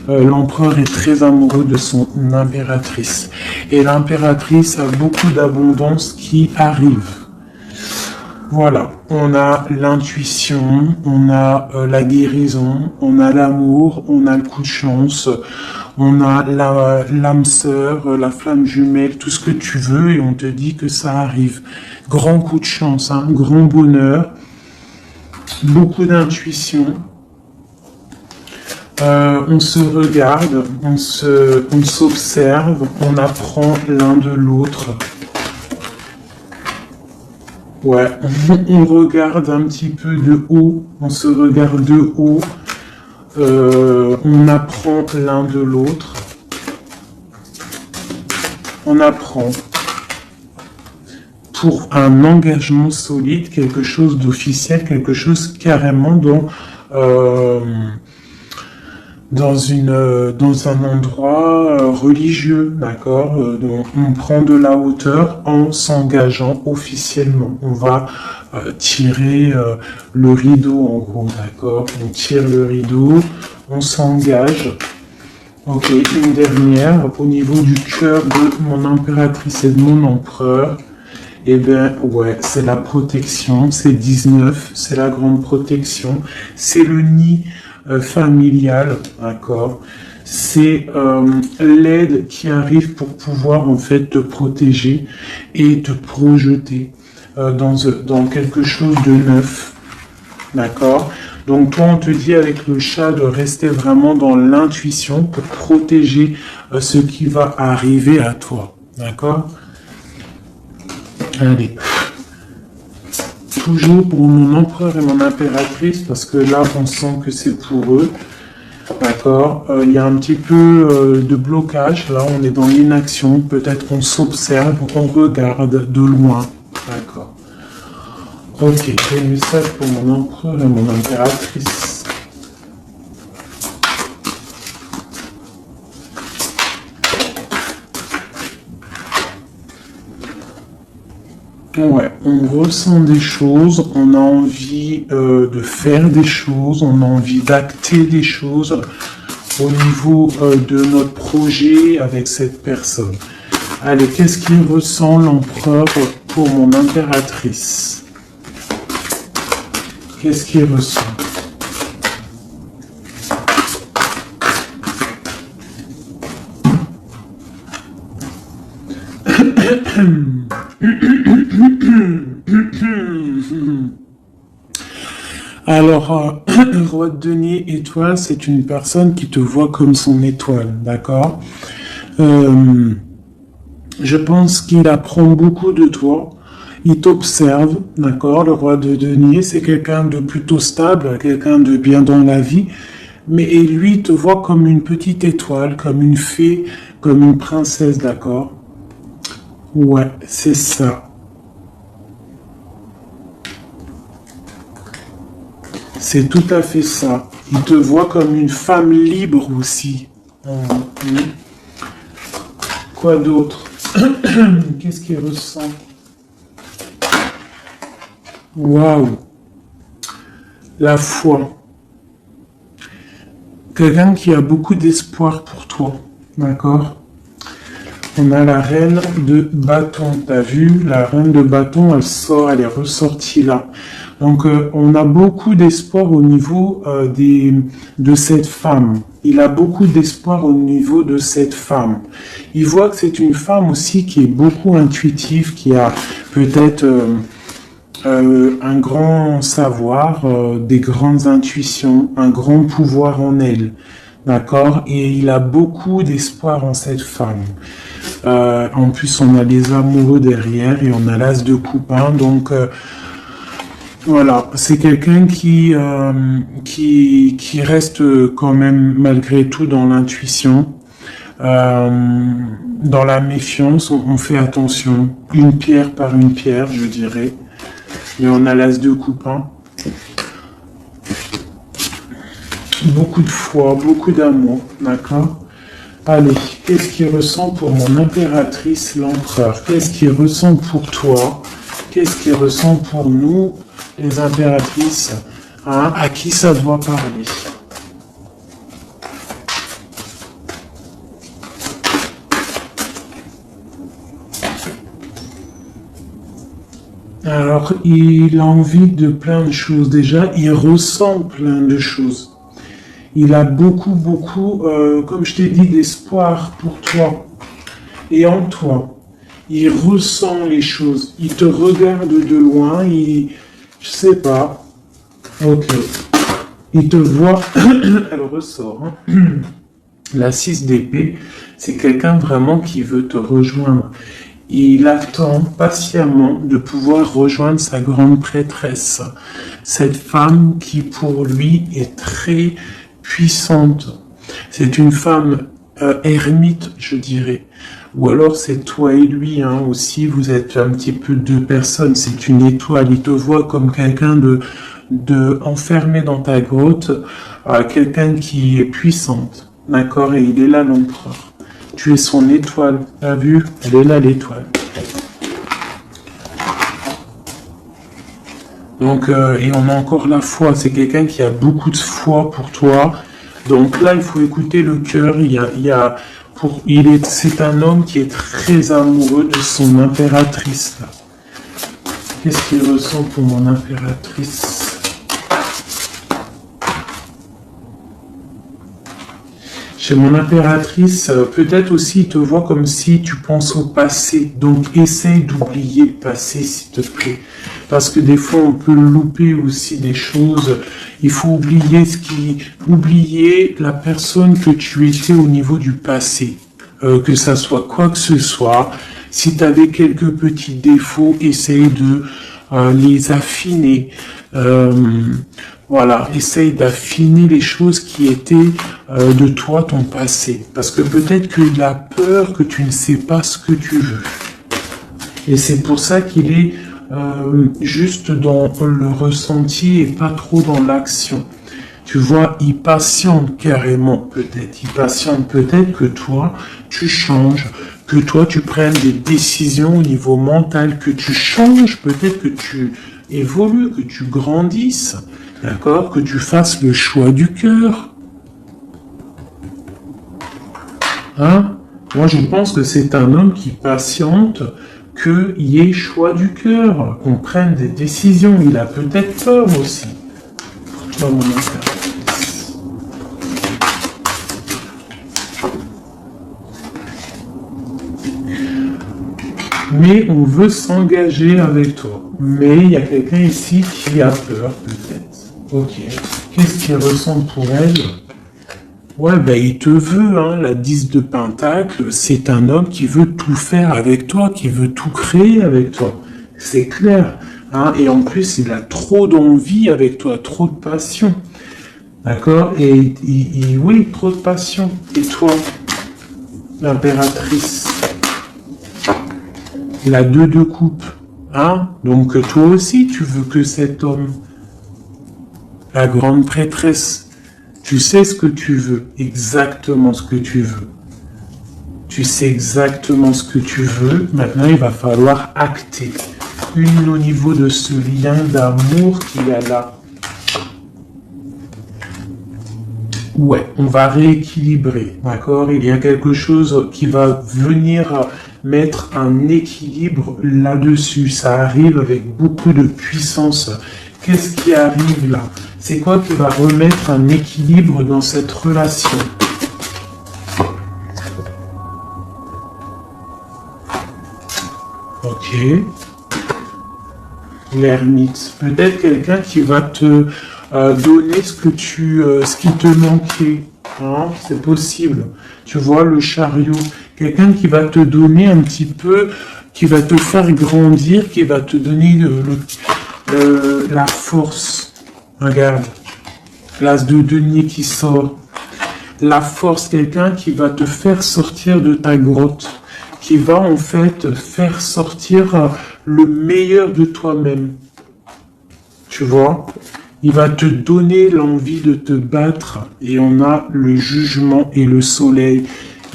L'empereur est très amoureux de son impératrice. Et l'impératrice a beaucoup d'abondance qui arrive. Voilà, on a l'intuition, on a la guérison, on a l'amour, on a le coup de chance, on a l'âme sœur, la flamme jumelle, tout ce que tu veux, et on te dit que ça arrive. Grand coup de chance, hein, grand bonheur, beaucoup d'intuition. On se regarde, on s'observe, on apprend l'un de l'autre. Ouais, on regarde un petit peu de haut, on se regarde de haut, on apprend l'un de l'autre, on apprend pour un engagement solide, quelque chose d'officiel, quelque chose carrément dans un endroit religieux, d'accord, on prend de la hauteur en s'engageant officiellement. On va tirer le rideau en gros, d'accord. On tire le rideau, on s'engage. Ok, une dernière au niveau du cœur de mon impératrice et de mon empereur. Eh bien, ouais, c'est la protection, c'est 19, c'est la grande protection, c'est le nid familial, d'accord. C'est l'aide qui arrive pour pouvoir en fait te protéger et te projeter dans quelque chose de neuf, d'accord. Donc toi, on te dit avec le chat de rester vraiment dans l'intuition pour protéger ce qui va arriver à toi, d'accord. Allez. Toujours pour mon empereur et mon impératrice, parce que là, on sent que c'est pour eux. D'accord. Il y a un petit peu de blocage. Là, on est dans l'inaction. Peut-être qu'on s'observe, on regarde de loin. D'accord. Ok, quel message pour mon empereur et mon impératrice? Ouais, on ressent des choses, on a envie de faire des choses, on a envie d'acter des choses au niveau de notre projet avec cette personne. Allez, qu'est-ce qu'il ressent l'empereur pour mon impératrice? Qu'est-ce qu'il ressent? Alors, roi de denier étoile, c'est une personne qui te voit comme son étoile, d'accord? Je pense qu'il apprend beaucoup de toi. Il t'observe, d'accord? Le roi de denier, c'est quelqu'un de plutôt stable, quelqu'un de bien dans la vie. Mais et lui, il te voit comme une petite étoile, comme une fée, comme une princesse, d'accord? Ouais, c'est ça. C'est tout à fait ça. Il te voit comme une femme libre aussi. Mhm. Quoi d'autre? Qu'est-ce qu'il ressent? Waouh! La foi. Quelqu'un qui a beaucoup d'espoir pour toi. D'accord? On a la reine de bâton. T'as vu? La reine de bâton, elle sort, elle est ressortie là. Donc, on a beaucoup d'espoir au niveau de cette femme. Il a beaucoup d'espoir au niveau de cette femme. Il voit que c'est une femme aussi qui est beaucoup intuitive, qui a peut-être un grand savoir, des grandes intuitions, un grand pouvoir en elle. D'accord? Et il a beaucoup d'espoir en cette femme. En plus, on a les amoureux derrière et on a l'as de coupe. Donc, voilà, c'est quelqu'un qui reste quand même malgré tout dans l'intuition, dans la méfiance. On fait attention, une pierre par une pierre, je dirais. Mais on a l'as de coupe. Beaucoup de foi, beaucoup d'amour, d'accord? Allez, qu'est-ce qu'il ressent pour mon impératrice, l'empereur? Qu'est-ce qu'il ressent pour toi? Qu'est-ce qu'il ressent pour nous, les impératrices? À qui ça doit parler? Alors, il a envie de plein de choses. Déjà, il ressent plein de choses. Il a beaucoup, comme je t'ai dit, d'espoir pour toi et en toi. Il ressent les choses. Il te regarde de loin. Je sais pas. Ok. Il te voit. Elle ressort. La 6 d'épée, c'est quelqu'un vraiment qui veut te rejoindre. Il attend patiemment de pouvoir rejoindre sa grande prêtresse. Cette femme qui pour lui est très puissante. C'est une femme ermite, je dirais. Ou alors c'est toi et lui aussi, vous êtes un petit peu deux personnes, c'est une étoile. Il te voit comme quelqu'un de enfermé dans ta grotte, quelqu'un qui est puissante. D'accord? Et il est là l'empereur. Tu es son étoile. T'as vu? Elle est là l'étoile. Donc, et on a encore la foi. C'est quelqu'un qui a beaucoup de foi pour toi. Donc là, il faut écouter le cœur. C'est un homme qui est très amoureux de son impératrice. Là. Qu'est-ce qu'il ressent pour mon impératrice? Chez mon impératrice, peut-être aussi il te voit comme si tu penses au passé. Donc essaye d'oublier le passé, s'il te plaît. Parce que des fois on peut louper aussi des choses. Il faut oublier la personne que tu étais au niveau du passé. Que ça soit quoi que ce soit. Si tu avais quelques petits défauts, essaye de les affiner. Voilà, essaye d'affiner les choses qui étaient de toi, ton passé. Parce que peut-être qu'il a peur que tu ne sais pas ce que tu veux. Et c'est pour ça qu'il est juste dans le ressenti et pas trop dans l'action. Tu vois, il patiente carrément peut-être. Il patiente peut-être que toi, tu changes, que toi, tu prennes des décisions au niveau mental, que tu changes, peut-être que tu évolues, que tu grandisses. D'accord? Que tu fasses le choix du cœur. Moi, je pense que c'est un homme qui patiente qu'il y ait choix du cœur, qu'on prenne des décisions. Il a peut-être peur aussi. Pour toi, mon impératrice. Mais on veut s'engager avec toi. Mais il y a quelqu'un ici qui a peur, peut-être. Ok. Qu'est-ce qu'il ressent pour elle? Ouais, ben il te veut, hein. La 10 de Pentacle, c'est un homme qui veut tout faire avec toi, qui veut tout créer avec toi. C'est clair. Hein. Et en plus, il a trop d'envie avec toi, trop de passion. D'accord? Et oui, trop de passion. Et toi, l'impératrice, la 2 de coupe. Hein? Donc toi aussi, tu veux que cet homme, la grande prêtresse, tu sais ce que tu veux, exactement ce que tu veux. Tu sais exactement ce que tu veux. Maintenant, il va falloir acter. Une au niveau de ce lien d'amour qu'il y a là. Ouais, on va rééquilibrer, d'accord? Il y a quelque chose qui va venir mettre un équilibre là-dessus. Ça arrive avec beaucoup de puissance. Qu'est-ce qui arrive là? C'est quoi qui va remettre un équilibre dans cette relation? Ok. L'ermite. Peut-être quelqu'un qui va te donner ce qui te manquait. Hein, c'est possible. Tu vois, le chariot. Quelqu'un qui va te donner un petit peu, qui va te faire grandir, qui va te donner la force. Regarde, l'as de denier qui sort. La force, quelqu'un qui va te faire sortir de ta grotte, qui va en fait faire sortir le meilleur de toi-même. Tu vois? Il va te donner l'envie de te battre et on a le jugement et le soleil.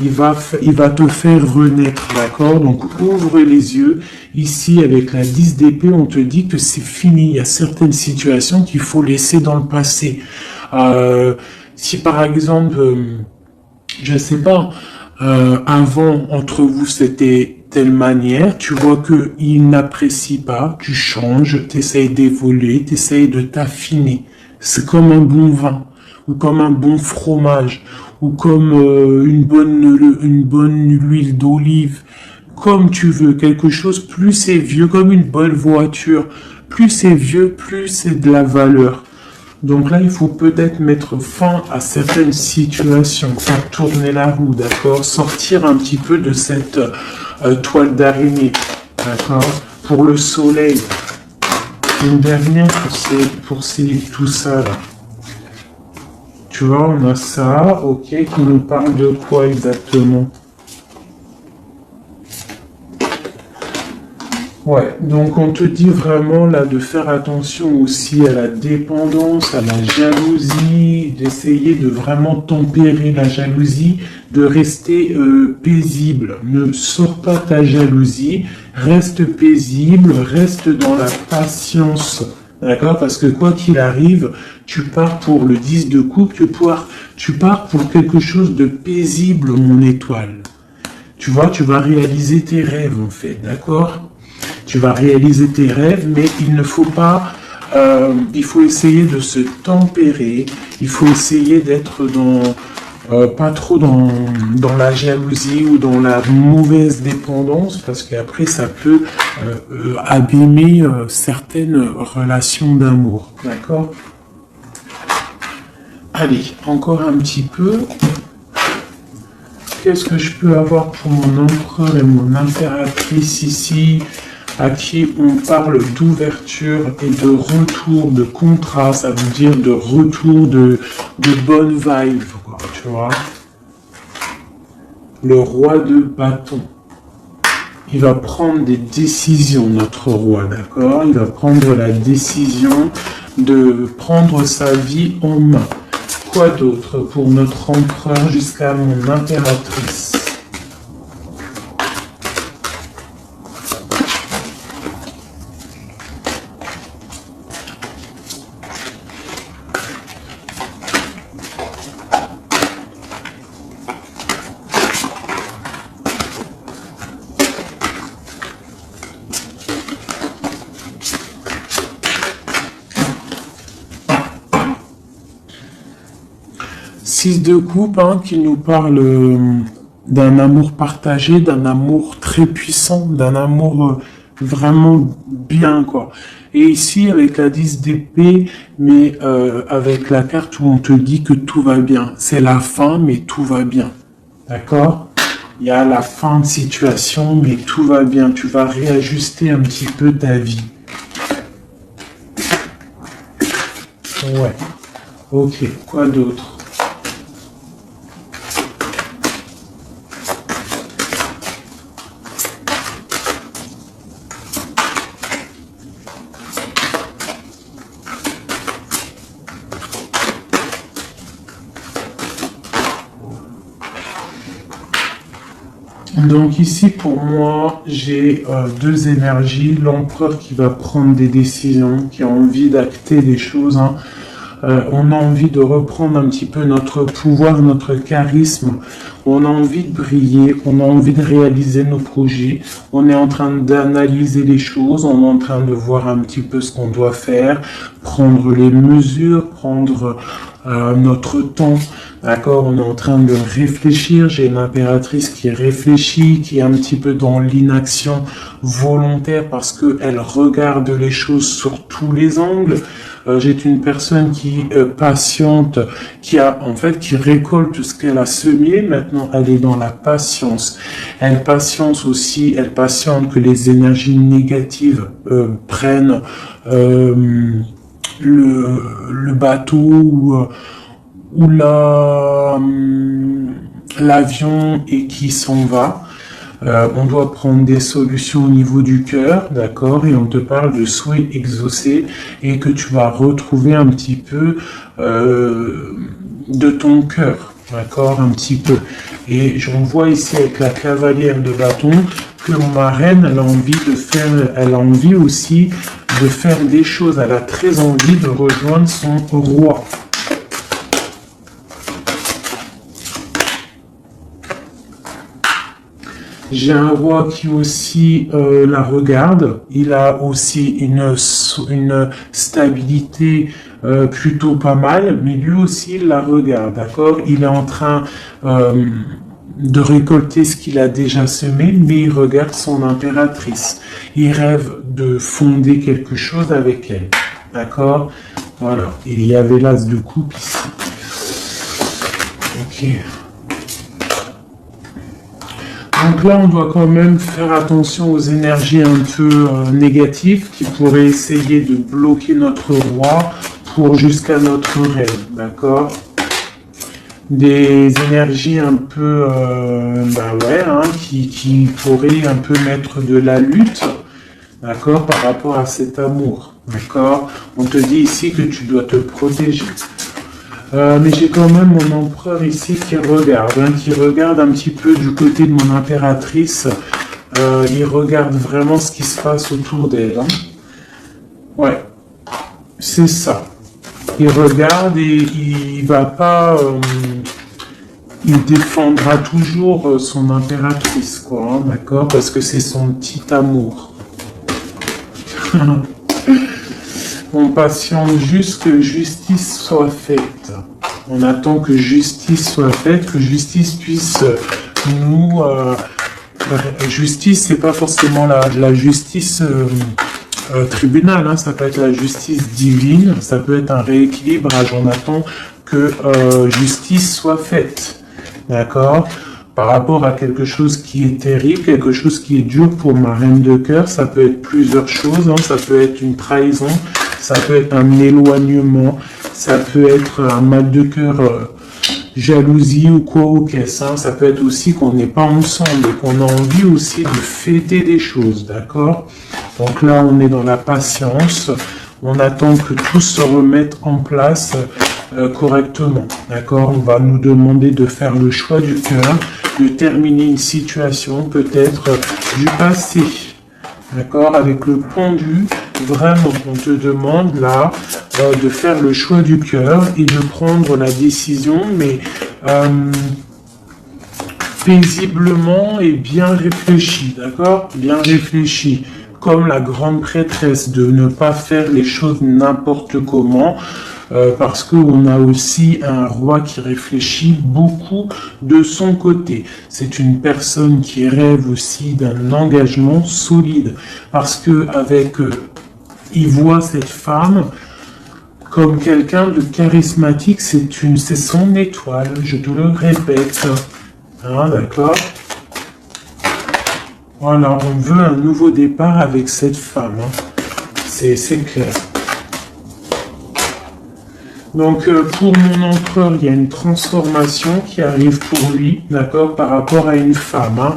Il va te faire renaître, d'accord? Donc ouvre les yeux. Ici, avec la 10 d'épée, on te dit que c'est fini. Il y a certaines situations qu'il faut laisser dans le passé. Si par exemple, je ne sais pas, avant, entre vous, c'était telle manière, tu vois qu'il n'apprécie pas, tu changes, tu essayes d'évoluer, tu essayes de t'affiner. C'est comme un bon vin, ou comme un bon fromage, ou comme une bonne huile d'olive, comme tu veux, quelque chose, plus c'est vieux, comme une bonne voiture, plus c'est vieux, plus c'est de la valeur. Donc là, il faut peut-être mettre fin à certaines situations, faire tourner la roue, d'accord? Sortir un petit peu de cette toile d'araignée, d'accord? Pour le soleil. Une dernière pour tout ça, là. Tu vois, on a ça, ok, qui nous parle de quoi exactement? Ouais, donc on te dit vraiment là de faire attention aussi à la dépendance, à la jalousie, d'essayer de vraiment tempérer la jalousie, de rester paisible. Ne sors pas ta jalousie, reste paisible, reste dans la patience. D'accord? Parce que quoi qu'il arrive, tu pars pour le 10 de coupe, tu pars pour quelque chose de paisible, mon étoile. Tu vois, tu vas réaliser tes rêves en fait, d'accord? Tu vas réaliser tes rêves, mais il ne faut pas, il faut essayer de se tempérer, il faut essayer d'être pas trop dans la jalousie ou dans la mauvaise dépendance, parce qu'après ça peut abîmer certaines relations d'amour, d'accord? Allez, encore un petit peu. Qu'est-ce que je peux avoir pour mon empereur et mon impératrice ici, à qui on parle d'ouverture et de retour, de contrat, ça veut dire de retour de bonne vibe, quoi, tu vois. Le roi de bâton. Il va prendre des décisions, notre roi, d'accord? Il va prendre la décision de prendre sa vie en main. Quoi d'autre pour notre empereur jusqu'à mon impératrice? Six de coupe, hein, qui nous parle d'un amour partagé, d'un amour très très puissant, d'un amour vraiment bien, quoi. Et ici, avec la 10 d'épée, mais avec la carte où on te dit que tout va bien. C'est la fin, mais tout va bien. D'accord? Il y a la fin de situation, mais tout va bien. Tu vas réajuster un petit peu ta vie. Ouais. Ok, quoi d'autre? Donc ici, pour moi, j'ai deux énergies. L'empereur qui va prendre des décisions, qui a envie d'acter des choses, hein. On a envie de reprendre un petit peu notre pouvoir, notre charisme. On a envie de briller, on a envie de réaliser nos projets. On est en train d'analyser les choses, on est en train de voir un petit peu ce qu'on doit faire, prendre les mesures, prendre notre temps. D'accord, on est en train de réfléchir. J'ai une impératrice qui réfléchit, qui est un petit peu dans l'inaction volontaire parce qu'elle regarde les choses sur tous les angles. J'ai une personne qui patiente, qui récolte ce qu'elle a semé. Maintenant, elle est dans la patience. Elle patiente aussi, elle patiente que les énergies négatives prennent le bateau ou l'avion et qui s'en va. On doit prendre des solutions au niveau du cœur, d'accord, et on te parle de souhaits exaucés et que tu vas retrouver un petit peu de ton cœur, d'accord, un petit peu. Et j'en vois ici avec la cavalière de bâton que ma reine, elle a envie aussi de faire des choses. Elle a très envie de rejoindre son roi. J'ai un roi qui aussi la regarde. Il a aussi une stabilité plutôt pas mal, mais lui aussi il la regarde, d'accord? Il est en train de récolter ce qu'il a déjà semé, mais il regarde son impératrice. Il rêve de fonder quelque chose avec elle, d'accord? Voilà. Il y avait l'as de coupe ici. Ok. Donc là, on doit quand même faire attention aux énergies un peu négatives qui pourraient essayer de bloquer notre roi pour jusqu'à notre rêve, d'accord? Des énergies un peu, qui pourraient un peu mettre de la lutte, d'accord, par rapport à cet amour, d'accord? On te dit ici que tu dois te protéger. Mais j'ai quand même mon empereur ici qui regarde un petit peu du côté de mon impératrice. Il regarde vraiment ce qui se passe autour d'elle. Hein. Ouais, c'est ça. Il regarde et il va pas... il défendra toujours son impératrice, quoi, hein, d'accord? Parce que c'est son petit amour. On patiente juste que justice soit faite. On attend que justice soit faite, que justice puisse nous... justice, c'est pas forcément la justice tribunal, hein, ça peut être la justice divine, ça peut être un rééquilibrage. On attend que justice soit faite. D'accord? Par rapport à quelque chose qui est terrible, quelque chose qui est dur pour ma reine de cœur, ça peut être plusieurs choses, hein, ça peut être une trahison, ça peut être un éloignement, ça peut être un mal de cœur, jalousie ou quoi au caisse, hein, ça peut être aussi qu'on n'est pas ensemble et qu'on a envie aussi de fêter des choses, d'accord? Donc là, on est dans la patience, on attend que tout se remette en place correctement, d'accord? On va nous demander de faire le choix du cœur, de terminer une situation peut-être du passé, d'accord? Avec le pendu, vraiment, on te demande là de faire le choix du cœur et de prendre la décision, mais paisiblement et bien réfléchi, d'accord? Bien réfléchi. Comme la grande prêtresse, de ne pas faire les choses n'importe comment, parce qu'on a aussi un roi qui réfléchit beaucoup de son côté. C'est une personne qui rêve aussi d'un engagement solide, parce que avec il voit cette femme comme quelqu'un de charismatique, c'est son étoile, je te le répète. Hein, d'accord? Voilà, on veut un nouveau départ avec cette femme. Hein. C'est clair. Donc, pour mon empereur, il y a une transformation qui arrive pour lui, d'accord, par rapport à une femme. Hein.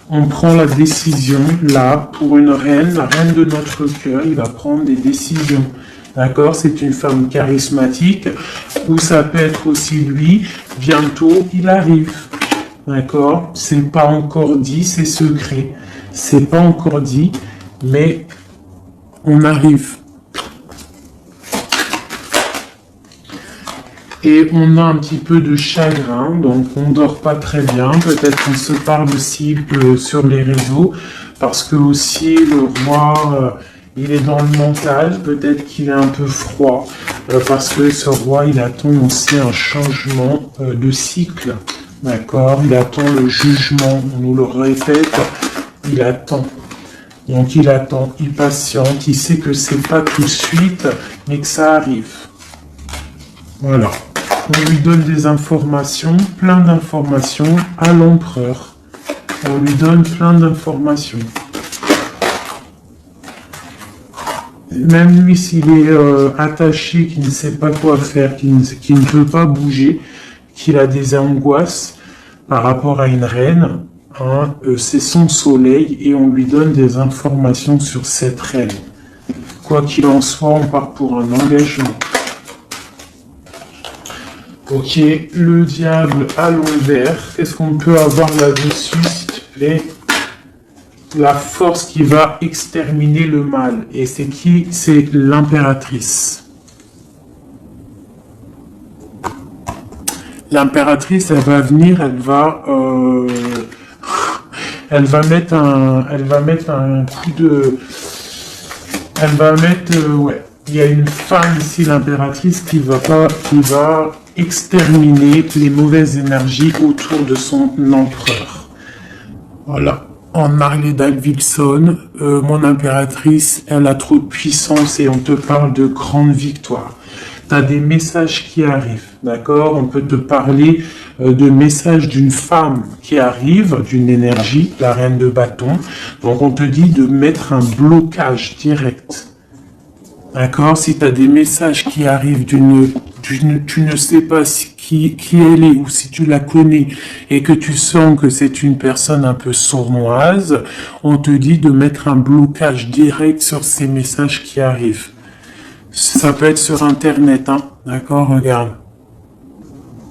On prend la décision, là, pour une reine, la reine de notre cœur, il va prendre des décisions. D'accord, c'est une femme charismatique, ou ça peut être aussi lui, bientôt il arrive. D'accord, c'est pas encore dit, c'est secret. C'est pas encore dit, mais on arrive. Et on a un petit peu de chagrin, donc on dort pas très bien. Peut-être qu'on se parle aussi sur les réseaux, parce que aussi le roi, il est dans le mental. Peut-être qu'il est un peu froid, parce que ce roi, il attend aussi un changement de cycle. D'accord, il attend le jugement. On nous le répète, il attend. Donc il attend, il patiente, il sait que c'est pas tout de suite, mais que ça arrive. Voilà. On lui donne des informations, plein d'informations à l'empereur. On lui donne plein d'informations. Même lui, s'il est attaché, qu'il ne sait pas quoi faire, qu'il ne peut pas bouger, qu'il a des angoisses par rapport à une reine, hein, c'est son soleil et on lui donne des informations sur cette reine. Quoi qu'il en soit, on part pour un engagement. Ok, le diable à l'envers. Qu'est-ce qu'on peut avoir là-dessus, s'il te plaît? La force qui va exterminer le mal. Et c'est qui? C'est l'impératrice. L'impératrice, elle va venir, elle va mettre un coup de... ouais. Il y a une femme ici, l'impératrice, qui va exterminer les mauvaises énergies autour de son empereur. Voilà. En Harley Davidson, mon impératrice, elle a trop de puissance et on te parle de grande victoire. Tu as des messages qui arrivent, d'accord? On peut te parler de messages d'une femme qui arrive, d'une énergie, la reine de bâton. Donc on te dit de mettre un blocage direct. D'accord? Si tu as des messages qui arrivent tu ne sais pas qui elle est ou si tu la connais et que tu sens que c'est une personne un peu sournoise, on te dit de mettre un blocage direct sur ces messages qui arrivent. Ça peut être sur Internet, hein? D'accord? Regarde.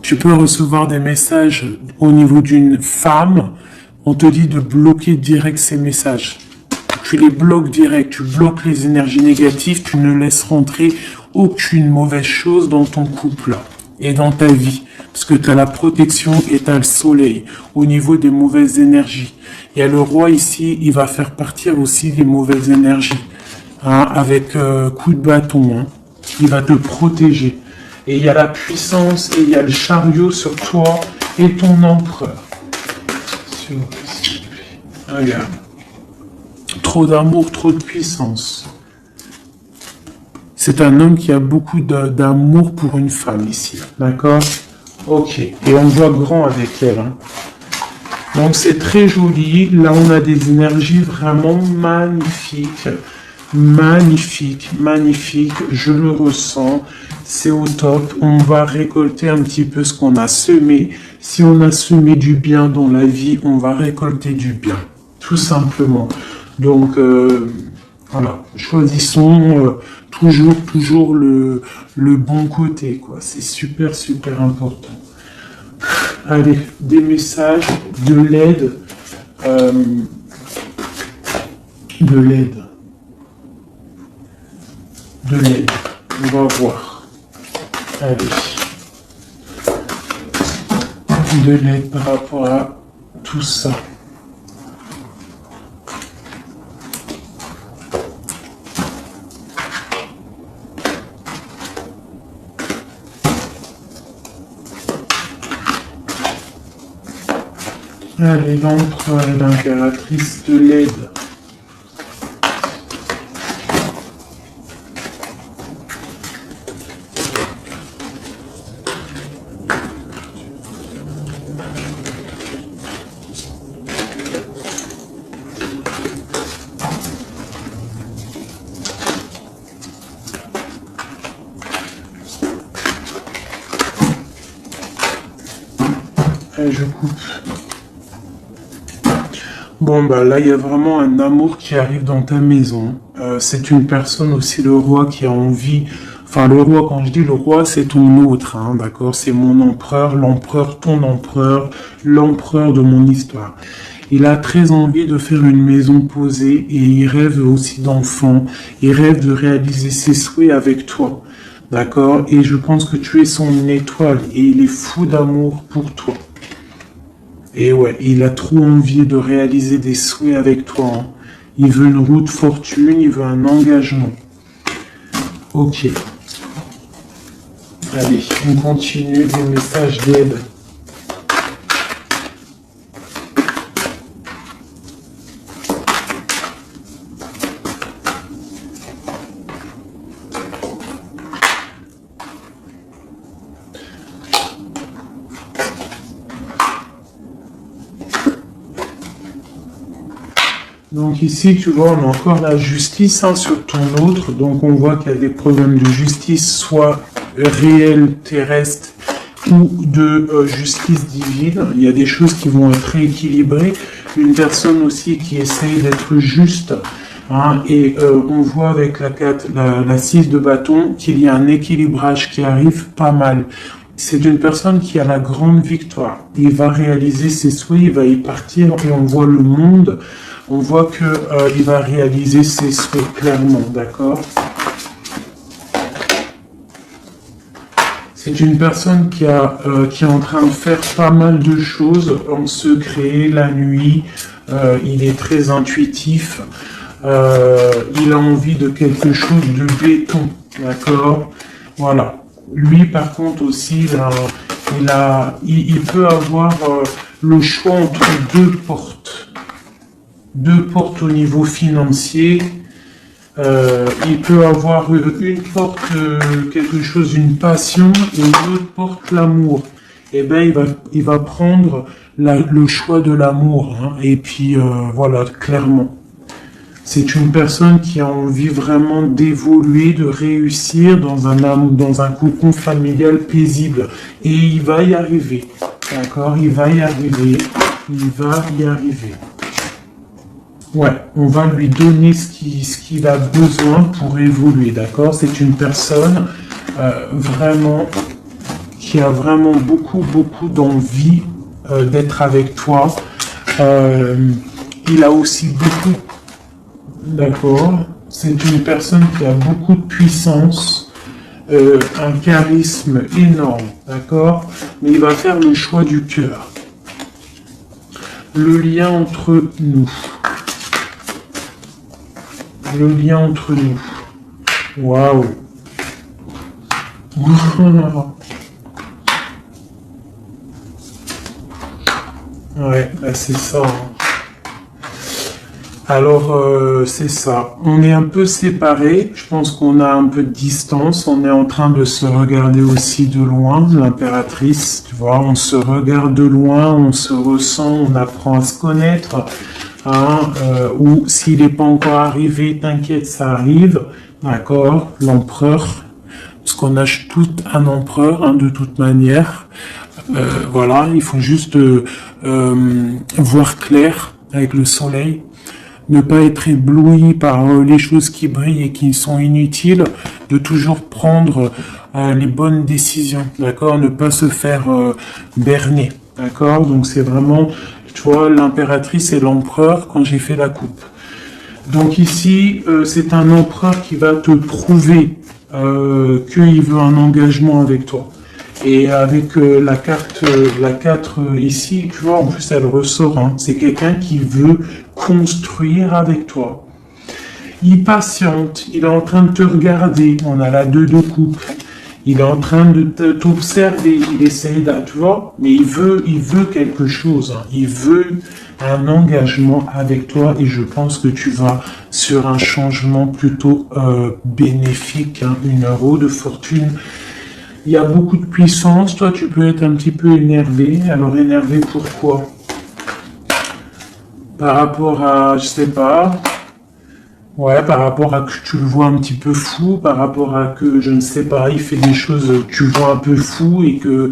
Tu peux recevoir des messages au niveau d'une femme, on te dit de bloquer direct ces messages. Tu les bloques direct, tu bloques les énergies négatives, tu ne laisses rentrer aucune mauvaise chose dans ton couple et dans ta vie. Parce que tu as la protection et tu as le soleil au niveau des mauvaises énergies. Il y a le roi ici, il va faire partir aussi les mauvaises énergies. Hein, avec coup de bâton. Hein. Il va te protéger. Et il y a la puissance et il y a le chariot sur toi et ton empereur. Regarde. Trop d'amour, trop de puissance. C'est un homme qui a beaucoup d'amour pour une femme ici. D'accord? Ok. Et on voit grand avec elle. Hein. Donc c'est très joli. Là, on a des énergies vraiment magnifiques. Magnifique, magnifique. Je le ressens. C'est au top. On va récolter un petit peu ce qu'on a semé. Si on a semé du bien dans la vie, on va récolter du bien. Tout simplement. Donc, voilà, choisissons toujours le bon côté, quoi. C'est super, super important. Allez, des messages, de l'aide, de l'aide. On va voir. Allez. De l'aide par rapport à tout ça. Allez, l'empereur et l'impératrice de l'aide. Allez, je coupe. Bon, bah là, il y a vraiment un amour qui arrive dans ta maison. C'est une personne aussi, le roi, qui a envie... Enfin, le roi, quand je dis le roi, c'est ton autre, hein, d'accord? C'est mon empereur, l'empereur, ton empereur, l'empereur de mon histoire. Il a très envie de faire une maison posée et il rêve aussi d'enfants. Il rêve de réaliser ses souhaits avec toi, d'accord? Et je pense que tu es son étoile et il est fou d'amour pour toi. Et ouais, il a trop envie de réaliser des souhaits avec toi, hein. Il veut une route fortune, il veut un engagement. Ok. Allez, on continue les messages d'aide. Donc ici, tu vois, on a encore la justice, hein, sur ton autre. Donc on voit qu'il y a des problèmes de justice, soit réels, terrestres, ou de justice divine. Il y a des choses qui vont être rééquilibrées. Une personne aussi qui essaye d'être juste. Hein, et on voit avec la 6 de bâton qu'il y a un équilibrage qui arrive pas mal. C'est une personne qui a la grande victoire. Il va réaliser ses souhaits, il va y partir et on voit le monde. On voit que il va réaliser ses souhaits clairement, d'accord? C'est une personne qui est en train de faire pas mal de choses en secret, la nuit. Il est très intuitif. Il a envie de quelque chose de béton, d'accord? Voilà. Lui, par contre, aussi, il peut avoir le choix entre deux portes. Deux portes au niveau financier. Il peut avoir une porte, quelque chose, une passion, et une autre porte, l'amour. Eh ben, il va prendre le choix de l'amour, hein, et puis voilà, clairement. C'est une personne qui a envie vraiment d'évoluer, de réussir dans un cocon familial paisible. Et il va y arriver. D'accord? Il va y arriver. Il va y arriver. Ouais, on va lui donner ce qu'il a besoin pour évoluer. D'accord? C'est une personne vraiment qui a vraiment beaucoup d'envie d'être avec toi. Il a aussi beaucoup... D'accord. C'est une personne qui a beaucoup de puissance, un charisme énorme, d'accord? Mais il va faire le choix du cœur. Le lien entre nous. Le lien entre nous. Waouh. Ouais, bah c'est ça, hein. Alors, c'est ça. On est un peu séparés. Je pense qu'on a un peu de distance. On est en train de se regarder aussi de loin, l'impératrice. Tu vois, on se regarde de loin, on se ressent, on apprend à se connaître. Hein, ou s'il n'est pas encore arrivé, t'inquiète, ça arrive. D'accord, l'empereur. Parce qu'on a tout un empereur, hein, de toute manière. Voilà, il faut juste voir clair avec le soleil. Ne pas être ébloui par les choses qui brillent et qui sont inutiles, de toujours prendre les bonnes décisions, d'accord? Ne pas se faire berner, d'accord? Donc c'est vraiment, tu vois, l'impératrice et l'empereur quand j'ai fait la coupe. Donc ici, c'est un empereur qui va te prouver qu'il veut un engagement avec toi. Et avec la carte 4 ici, tu vois, en plus elle ressort, hein, c'est quelqu'un qui veut construire avec toi. Il patiente, il est en train de te regarder, on a la 2 de coupe. Il est en train de t'observer, il essaie de, tu vois, mais il veut quelque chose, hein. Il veut un engagement avec toi et je pense que tu vas sur un changement plutôt bénéfique, hein, une roue de fortune. Il y a beaucoup de puissance, toi tu peux être un petit peu énervé. Alors énervé pourquoi? Par rapport à, je sais pas, ouais, par rapport à que tu le vois un petit peu fou, par rapport à que, je ne sais pas, il fait des choses que tu vois un peu fou et que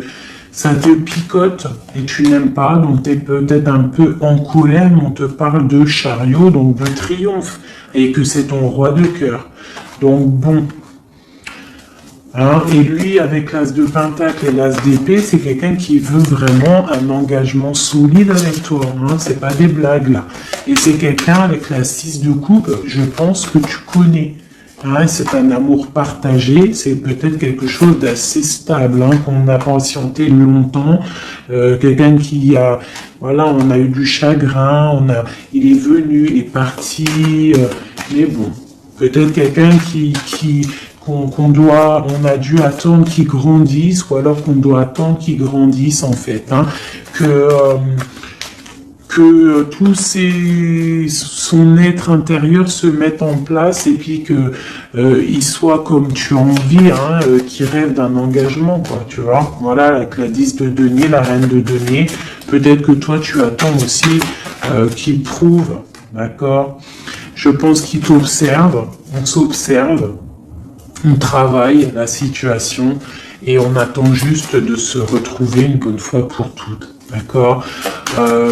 ça te picote et tu n'aimes pas, donc tu es peut-être un peu en colère, mais on te parle de chariot, donc de triomphe, et que c'est ton roi de cœur. Donc bon. Hein, et lui, avec l'as de pentacle et l'as d'épée, c'est quelqu'un qui veut vraiment un engagement solide avec toi. Hein, c'est pas des blagues là. Et c'est quelqu'un avec la 6 de coupe, je pense que tu connais. Hein, c'est un amour partagé, c'est peut-être quelque chose d'assez stable, hein, qu'on a patienté longtemps. Quelqu'un qui a, voilà, on a eu du chagrin, il est venu, il est parti, mais bon, peut-être quelqu'un on a dû attendre qu'il grandisse, ou alors qu'on doit attendre qu'il grandisse en fait, hein, que son être intérieur se mette en place et puis que il soit comme tu as envie, hein, qu'il rêve d'un engagement, quoi, tu vois. Voilà, avec la 10 de denier, la reine de denier, peut-être que toi tu attends aussi qu'il prouve, d'accord. Je pense qu'il t'observe, on s'observe. On travaille la situation et on attend juste de se retrouver une bonne fois pour toutes. D'accord.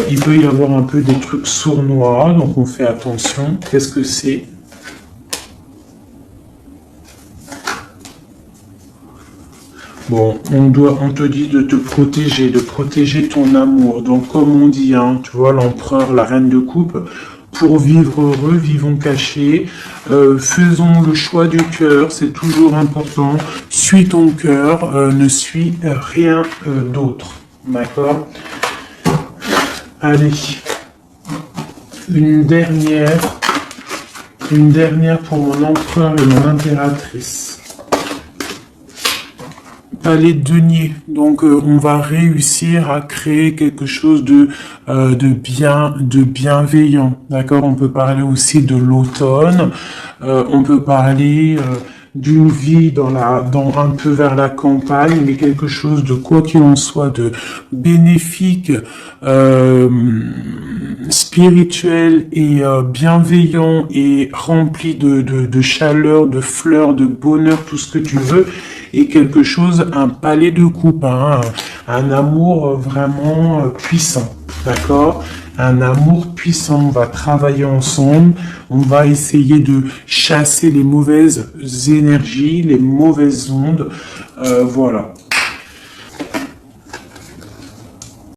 Il peut y avoir un peu des trucs sournois, donc on fait attention. Qu'est-ce que c'est? Bon, on te dit de te protéger, de protéger ton amour. Donc comme on dit, hein, tu vois, l'empereur, la reine de coupe, pour vivre heureux, vivons cachés, faisons le choix du cœur, c'est toujours important. Suis ton cœur, ne suis rien d'autre. D'accord? Allez, une dernière pour mon empereur et mon impératrice. Palais de denier. Donc on va réussir à créer quelque chose de bienveillant. D'accord? On peut parler aussi de l'automne. On peut parler d'une vie dans un peu vers la campagne, mais quelque chose de quoi qu'il en soit de bénéfique, spirituel et bienveillant et rempli de chaleur, de fleurs, de bonheur, tout ce que tu veux. Et quelque chose, un palais de coupe, hein, un amour vraiment puissant, d'accord? Un amour puissant, on va travailler ensemble, on va essayer de chasser les mauvaises énergies, les mauvaises ondes, voilà.